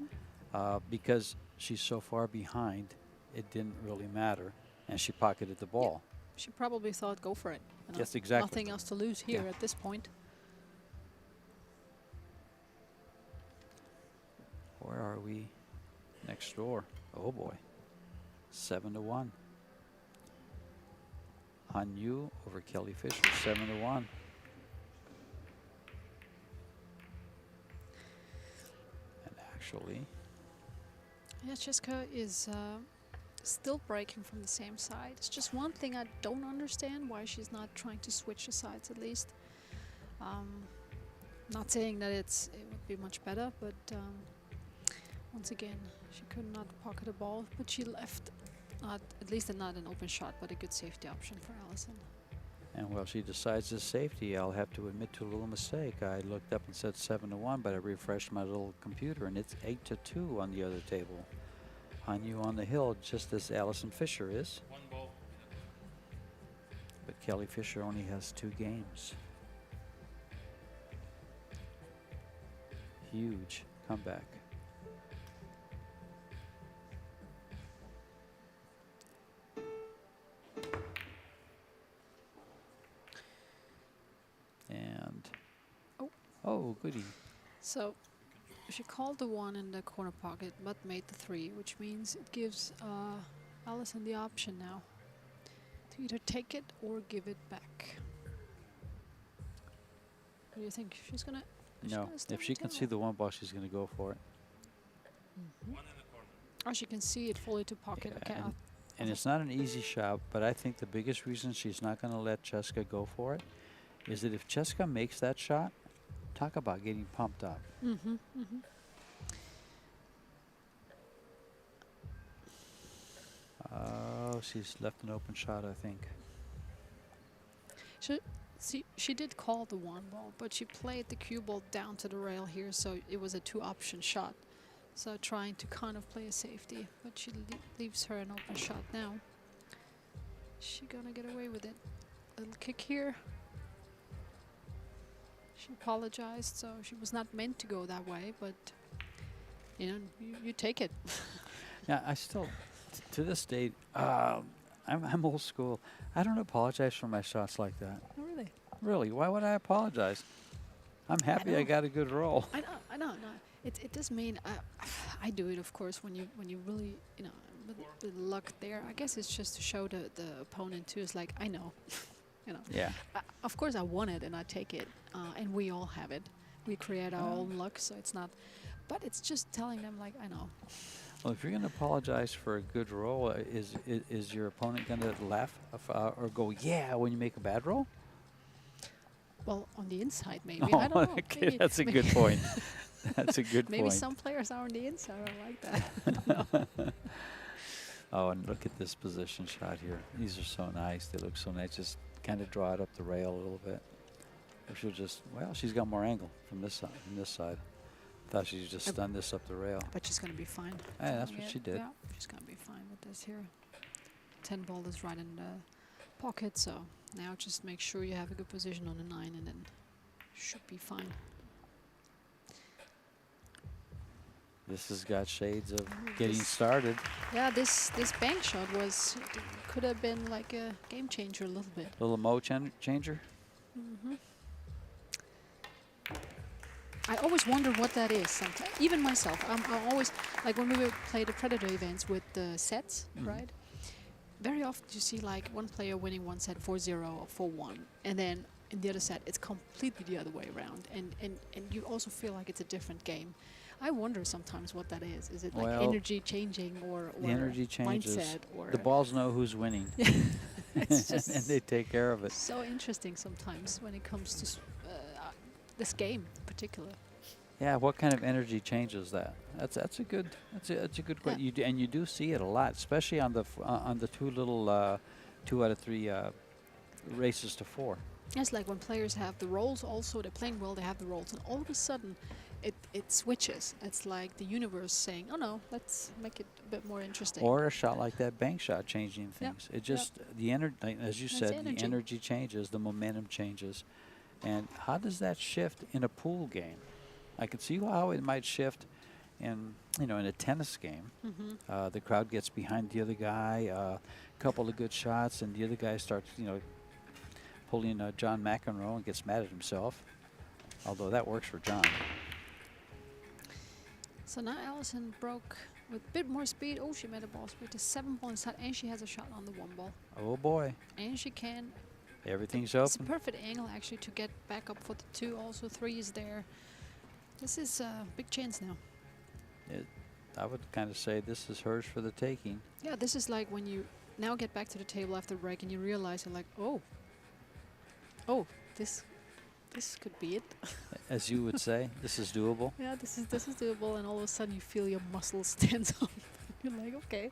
because she's so far behind, it didn't really matter, and she pocketed the ball. Yeah. She probably thought, go for it. You know, Yes, exactly. Nothing else to lose here Yeah. at this point. Where are we? Next door. Oh boy. 7-1. Hanyu over Kelly Fischer, 7-1. And actually, Yeah, Chezka is still breaking from the same side. It's just one thing I don't understand, why she's not trying to switch the sides at least. Not saying that it would be much better, but once again, she could not pocket a ball, but she left at least not an open shot, but a good safety option for Allison. and while she decides the safety, I'll have to admit to a little mistake. I looked up and said 7-1, but I refreshed my little computer, and it's 8-2 on the other table. Hanyu on the hill, just as Allison Fischer is. 1 ball. But Kelly Fischer only has 2 games. Huge comeback. And oh, goody. So she called the 1 in the corner pocket, but made the 3, which means it gives Allison the option now to either take it or give it back. What do you think? She's gonna? is No, gonna stay if she can down? see the 1 ball, she's going to go for it. 1 in the corner. Oh, she can see it fully to pocket. Yeah, Okay. And it's not an easy shot, but I think the biggest reason she's not going to let Chezka go for it is that if Chezka makes that shot, talk about getting pumped up. Oh, she's left an open shot, I think. She did call the 1 ball, but she played the cue ball down to the rail here, so it was a 2-option shot. So trying to kind of play a safety, but she leaves her an open shot now. She gonna get away with it? Little kick here. She apologized, so she was not meant to go that way, but you take it. Yeah, I still, to this day, I'm old school. I don't apologize for my shots like that. Oh, really? Really, why would I apologize? I'm happy I know. got a good roll. I know. It does mean I do it, of course, when you really with the luck there. I guess it's just to show the opponent too. It's like I know, Yeah. Of course I want it and I take it, and we all have it. We create our own luck, so it's not. But it's just telling them like I know. Well, if you're going to apologize for a good roll, is your opponent going to laugh or go, yeah, when you make a bad roll? Well, on the inside maybe. I don't know. Okay, Maybe, that's a good point. That's a good maybe point. some players are on the inside. I like that. Oh, and look at this position shot here. These are so nice. They look so nice. Just kind of draw it up the rail a little bit. Or she'll just, well, she's got more angle from this side. From this side. Thought she'd just stun this up the rail. But she's going to be fine. Yeah, that's Telling what it. she did. Yeah, she's going to be fine with this here. 10 ball is right in the pocket, so now just make sure you have a good position on the 9 and then should be fine. This has got shades of getting started. Yeah, this bank shot could have been like a game changer a little bit. Little changer. I always wonder what that is sometimes. Even myself, I always, like when we would play the Predator events with the sets, right? Very often you see like one player winning one set 4-0 or 4-1, and then in the other set it's completely the other way around, and you also feel like it's a different game. I wonder sometimes what that is. Is it like energy changing or the energy changes. Mindset or the balls know who's winning. It's just and they take care of it. so interesting sometimes when it comes to this game in particular. Yeah, what kind of energy changes that? That's a good question. You do see it a lot, especially on the two little 2 out of 3 races to 4. It's like when players have the rolls. Also, they're playing well. They have the rolls, and all of a sudden, it switches. It's like the universe saying, "Oh no, let's make it a bit more interesting." Or a shot like that bank shot changing things. It just the energy, as you That's said, energy. the energy changes, the momentum changes, and how does that shift in a pool game? I can see how it might shift in in a tennis game. The crowd gets behind the other guy, a couple of good shots, and the other guy starts pulling John McEnroe and gets mad at himself. Although that works for John. So now Allison broke with a bit more speed. Oh, she made a ball speed to 7 ball inside, and she has a shot on the 1 ball. Oh boy. And she can. Everything's It's a open. perfect angle actually to get back up for the 2. Also 3 is there. This is a big chance now. I would kind of say this is hers for the taking. Yeah, this is like when you now get back to the table after the break and you realize you're like, oh, this could be it. As you would say, this is doable. Yeah, this is doable, and all of a sudden you feel your muscles tense up. You're like, okay,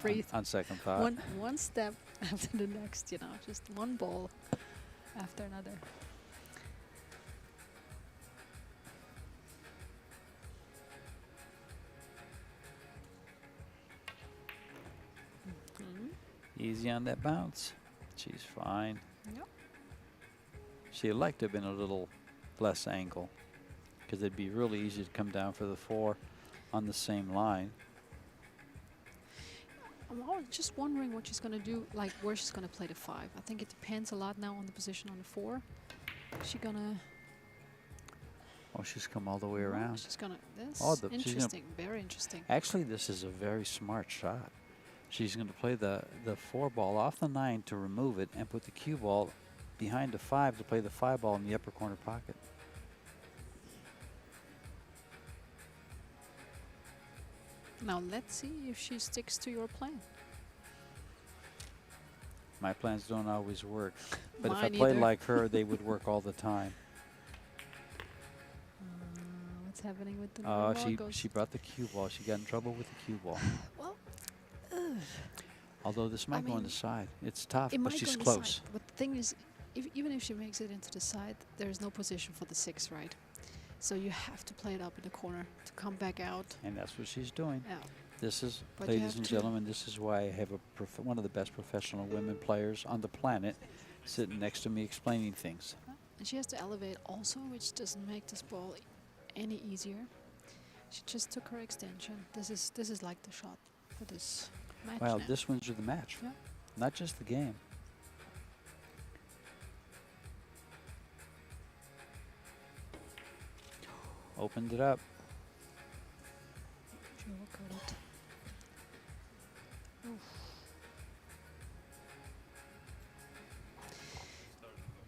breathe. On second thought. One step after the next, just one ball after another. Easy on that bounce. She's fine. Yep. She'd like to have been a little less angle, because it'd be really easy to come down for the 4 on the same line. I'm always just wondering what she's going to do, like where she's going to play the 5. I think it depends a lot now on the position on the 4. Is she going to... Oh, she's come all the way around. She's going to... This interesting, very interesting. Actually, this is a very smart shot. She's going to play the 4 ball off the 9 to remove it and put the cue ball behind the 5 to play the 5 ball in the upper corner pocket. Now let's see if she sticks to your plan. My plans don't always work, but if I Mine played either. like her, they would work all the time. What's happening with the ball? She brought the cue ball. She got in trouble with the cue ball. Well, Although this might go on mean, the side. It's tough, it but might she's go on the close. side, but the thing is, even if she makes it into the side, there's no position for the 6, right? So you have to play it up in the corner to come back out. And that's what she's doing. Yeah. This is, But you ladies have and to- gentlemen, this is why I have one of the best professional women players on the planet sitting next to me explaining things. And she has to elevate also, which doesn't make this ball any easier. She just took her extension. This is like the shot for this match. Well, now. this wins you the match, Yeah. not just the game. Opened it up. If you look at it. Oof.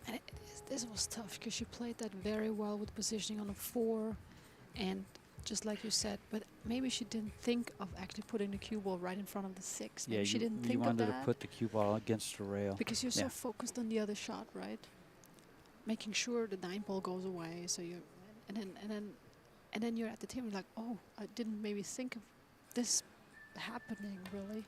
And this was tough because she played that very well with positioning on a 4, and just like you said, but maybe she didn't think of actually putting the cue ball right in front of the 6. Maybe Yeah, she didn't you think of wanted that to put the cue ball against the rail. because you're so Yeah. focused on the other shot, right? Making sure the 9 ball goes away, so you're, and then you're at the table, you're like, oh, I didn't maybe think of this happening, really.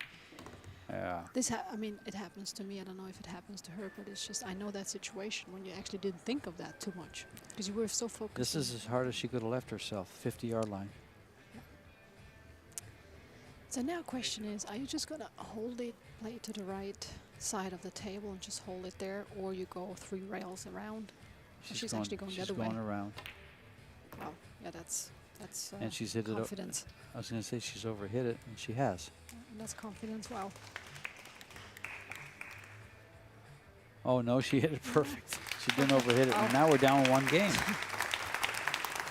Yeah. I mean, it happens to me. I don't know if it happens to her, but it's just, I know that situation when you actually didn't think of that too much because you were so focused. This is as hard as she could have left herself, 50-yard line. So now question is, are you just going to hold it, play it to the right side of the table and just hold it there, or you go 3 rails around? She's actually going the other way. She's going around. Wow, yeah, that's That's And she's hit it. confidence. I was going to say she's overhit it, and she has. And that's confidence. Wow. Oh no, she hit it perfect. She didn't overhit it, and now we're down 1 game.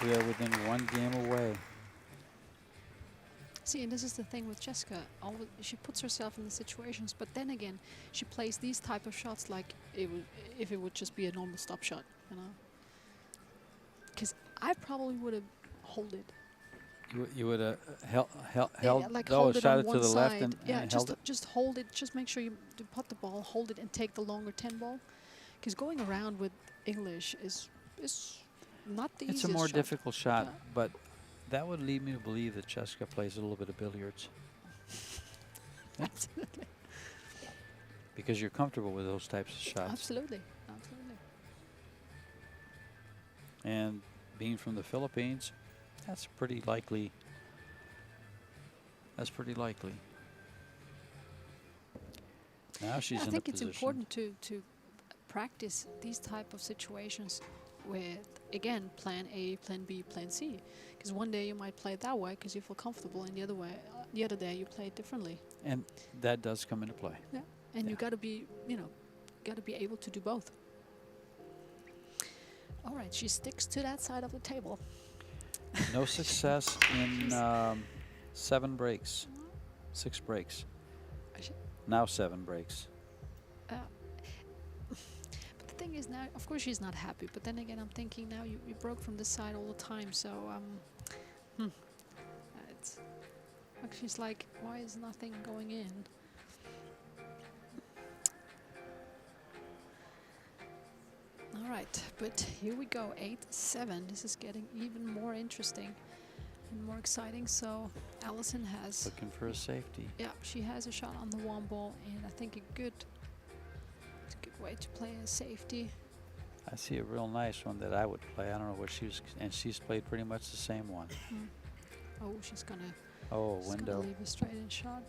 We are within 1 game away. See, and this is the thing with Chezka. She puts herself in the situations, but then again, she plays these type of shots like if it would just be a normal stop shot, you know. Because I probably would have hold it. You would have held. Yeah, like oh, hold it shot on it to one the side. left and yeah, held it. just hold it. Just make sure you put the ball, hold it, and take the longer 10 ball. Because going around with English is not the easiest It's a more shot. difficult shot, Yeah. but that would lead me to believe that Chezka plays a little bit of billiards. Absolutely. Because you're comfortable with those types of shots. Absolutely. Absolutely. And being from the Philippines, that's pretty likely. That's pretty likely. Now she's in a think it's position. important to practice these type of situations with, again, plan A, plan B, plan C. Because one day you might play it that way because you feel comfortable, and the other day you play it differently. And that does come into play. Yeah, and Yeah. you got to be, got to be able to do both. All right, she sticks to that side of the table. No success in 7 breaks, 6 breaks. Now 7 breaks. But the thing is now, of course she's not happy, but then again I'm thinking now you broke from this side all the time, so it's like she's like, why is nothing going in? All right, but here we go, 8-7. This is getting even more interesting and more exciting. So Allison has, Looking for a safety. yeah, she has a shot on the 1 ball, and I think it's a good way to play a safety. I see a real nice one that I would play. I don't know what and she's played pretty much the same one. Oh, she's gonna Window. leave a straight in shot.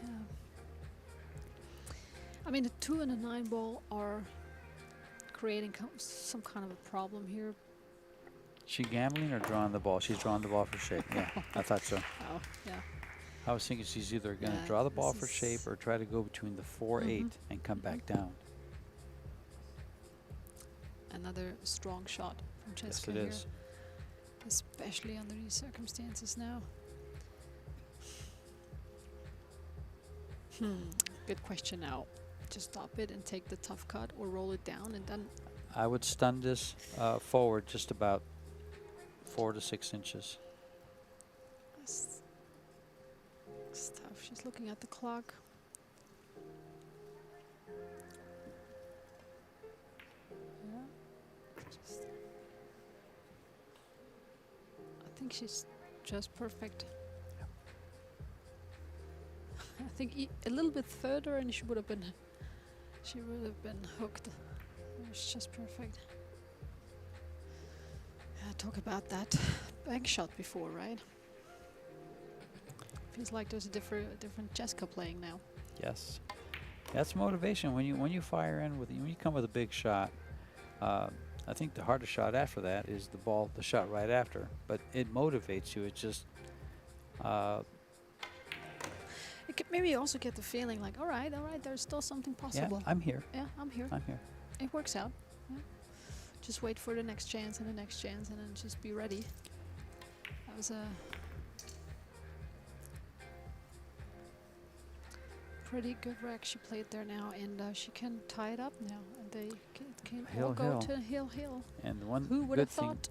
Yeah. I mean, the 2 and the 9 ball are creating some kind of a problem here. She gambling or drawing the ball? She's drawing the ball for shape. Yeah, I thought so. Oh, yeah. I was thinking she's either going to Yeah, draw the ball this for is- shape or try to go between the 4-8 and come back down. Another strong shot from Yes, Chezka it here, is. especially under these circumstances now. Good question now. Just stop it and take the tough cut, or roll it down and then. I would stun this forward just about 4 to 6 inches. It's tough. She's looking at the clock. Yeah. I think she's just perfect. I think a little bit further, and she would have been hooked. It's just perfect. Yeah, talk about that bank shot before, right? Feels like there's a different Chezka playing now. Yes, that's motivation. When you fire in when you come with a big shot, I think the hardest shot after that is the shot right after. But it motivates you. It just. You could maybe also get the feeling like, all right, there's still something possible. Yeah, I'm here. Yeah, I'm here. I'm here. It works out. Yeah. Just wait for the next chance and the next chance, and then just be ready. That was a pretty good rack she played there now, and she can tie it up now, and they can all go to hill. And one Who would good have thing, thought?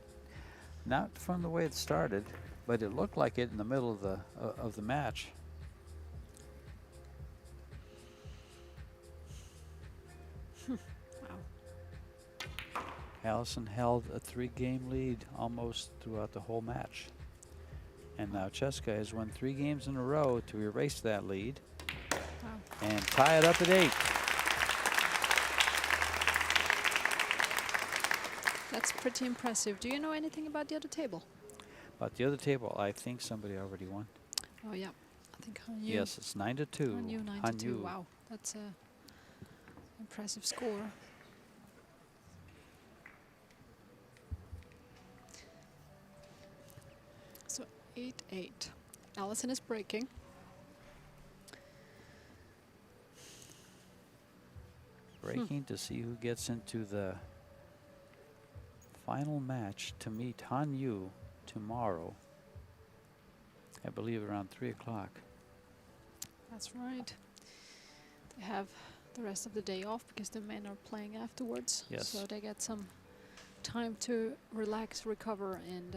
not from the way it started, but it looked like it in the middle of the match. Wow. Allison held a 3-game lead almost throughout the whole match. And now Chezka has won 3 games in a row to erase that lead Wow. and tie it up at 8. That's pretty impressive. Do you know anything about the other table? But the other table, I think somebody already won. Oh yeah, I think Hanyu. Yes, it's 9-2. Hanyu 9-2. Hanyu. Wow. That's a impressive score. So 8-8. Allison is breaking. Breaking to see who gets into the final match to meet Han Yu tomorrow. I believe around 3 o'clock. That's right. They have the rest of the day off because the men are playing afterwards. Yes. So they get some time to relax, recover, and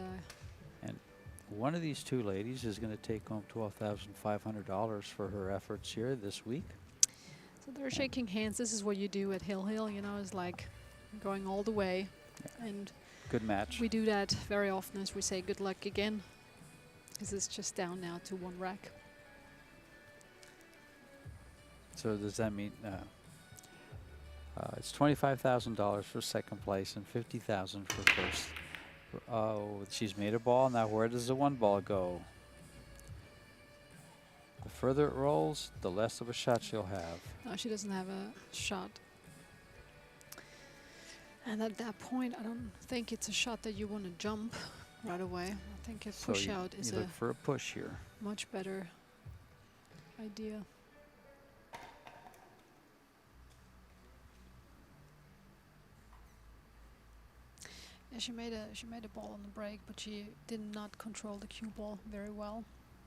One of these two ladies is going to take home $12,500 for her efforts here this week. so they're shaking hands. This is what you do at Hill Hill, you know, it's like going all the way. Yeah. And Good match. we do that very often as we say good luck again. This is just down now to 1 rack. So does that mean it's $25,000 for second place and $50,000 for first? Oh, she's made a ball. Now where does the 1 ball go? The further it rolls, the less of a shot she'll have. No, she doesn't have a shot. And at that point, I don't think it's a shot that you want to jump right away. I think a So push you, out is you a look for a push here. much better idea. Yeah, she made a ball on the break, but she did not control the cue ball very well.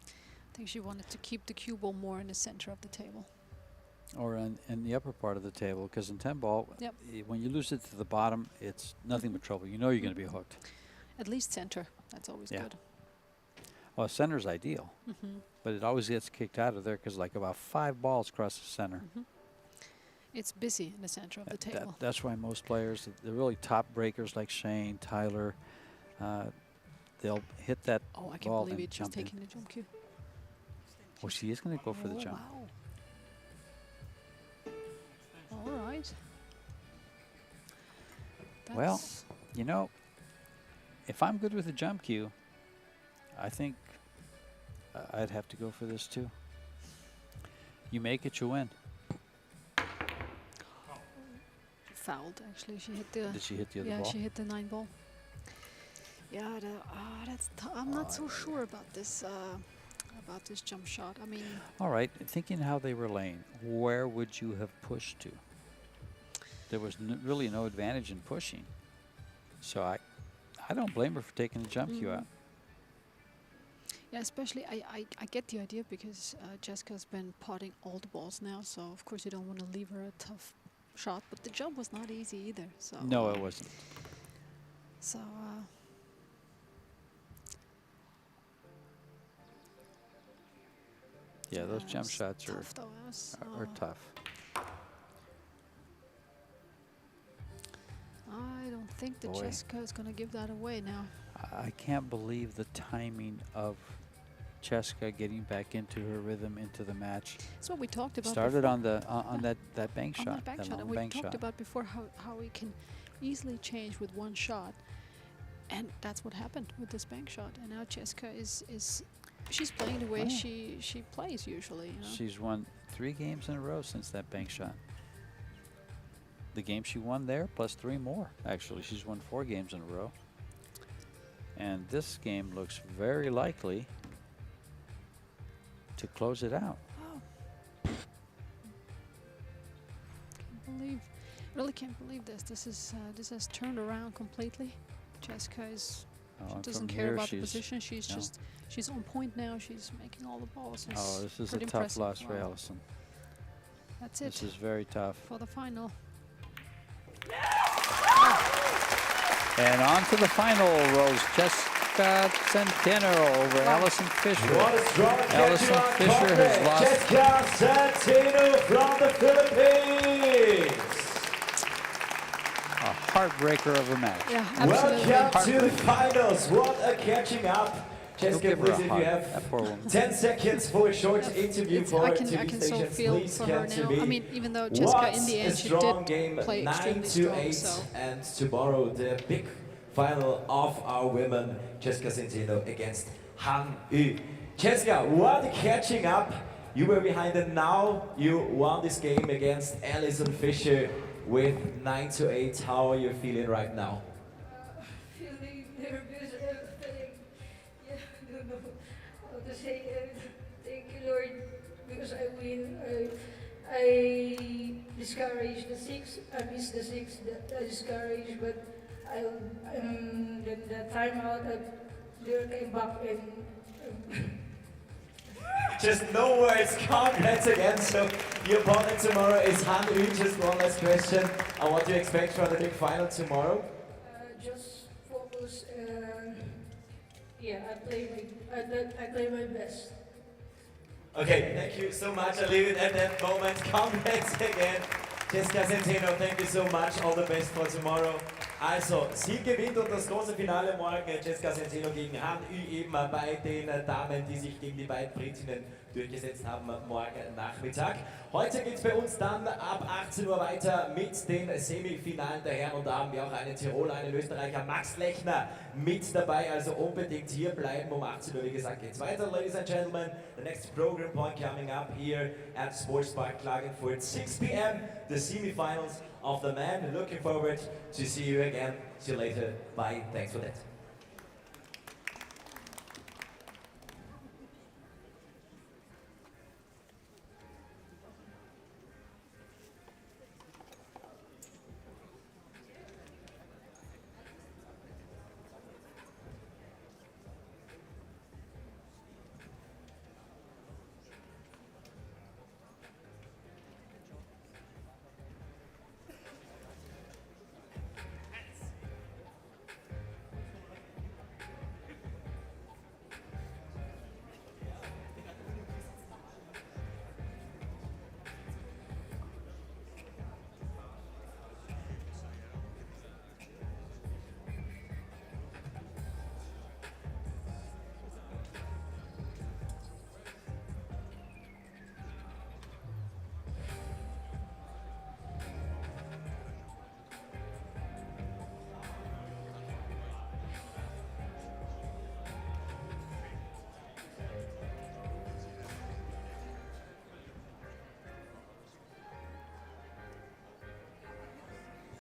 I think she wanted to keep the cue ball more in the center of the table. Or in the upper part of the table, because in 10 ball, Yep. when you lose it to the bottom, it's nothing but trouble. You know you're going to be hooked. At least center. That's always Yeah. good. Well, center's ideal, but it always gets kicked out of there because like about 5 balls cross the center. It's busy in the center of the table. That's why most players, the really top breakers like Shane, Tyler, they'll hit that Oh, I can't ball believe and it's just jump in. taking the jump cue. Well, she is going to go for the Oh, jump. wow. All right. Well, That's- you know, if I'm good with the jump cue, I think I'd have to go for this too. You make it, you win. fouled. Actually, she hit the. Did she hit the other yeah, ball? she hit the 9 ball. Yeah, I'm not so sure about this jump shot. I mean, All right, thinking how they were laying, where would you have pushed to? There was really no advantage in pushing. So I don't blame her for taking the jump cue out. yeah, especially I get the idea because Chezka's been potting all the balls now, so of course you don't want to leave her a tough shot. But the jump was not easy either. So No, it wasn't. So. Yeah, those jump it's shots are tough though. are tough. I don't think the Boy. Chezka is going to give that away now. I can't believe the timing of Chezka getting back into her rhythm, into the match. That's what we talked about. Started before. on the on that bank On shot, that bank that shot, long and we bank talked shot. about before how we can easily change with 1 shot, and that's what happened with this bank shot. And now Chezka is she's playing the way Oh. she plays usually. You know? She's won 3 games in a row since that bank shot. The game she won there, plus 3 more. Actually, she's won 4 games in a row. And this game looks very likely to close it out. Oh. Really can't believe this. This has turned around completely. Chezka is Oh, she and doesn't from care here about the she's- position. She's no. she's on point now. She's making all the balls. It's Oh, this is a pretty tough impressive. loss for Wow. Allison. That's This it is very tough. for the final. And on to the final rolls Chezka Centeno over Allison Fischer. What a strong Allison catch-up Fischer has comeback. lost. Chezka Centeno from the Philippines. A heartbreaker of a match. Yeah, absolutely. Welcome to the finals. What a catching up. Don't Chezka, give her please, a if hug. you That have poor woman. 10 seconds for a short interview It's, for I TV can so stations, feel please for her come to now. me. I mean, even though Chezka in the end she strong did game, play 9 extremely to strong. 8, So and tomorrow the big final of our women, Chezka Centeno against Han Yu. Chezka, what a catching up You were behind and now you won this game against Allison Fischer with 9-8. How are you feeling right now? Feeling nervous, everything. Yeah, I don't know how to say it. Thank you, Lord, because I win. I discouraged the 6. I missed the 6 that I discouraged, but then the timeout, they came back and. Just no words, congrats again. So your opponent tomorrow is Han Yu. Just one last question. What do you expect for the big final tomorrow? Just focus and yeah, I play my best. Okay, thank you so much. I leave it at that moment. Congrats again. Chezka, Centeno, thank you so much. All the best for tomorrow. Also, sie gewinnt und das große Finale morgen. Chezka Centeno gegen Han Yu eben bei den Damen, die sich gegen die beiden Britinnen durchgesetzt haben morgen Nachmittag. Heute geht es bei uns dann ab 18 Uhr weiter mit den Semifinalen der Herren und da haben wir auch einen Tiroler, einen Österreicher, Max Lechner mit dabei, also unbedingt hier bleiben. Um 18 Uhr, wie gesagt, geht es weiter, ladies and gentlemen. The next program point coming up here at Sportpark Klagenfurt, 6 p.m. the semifinals of the men. Looking forward to see you again. See you later. Bye. Thanks for that.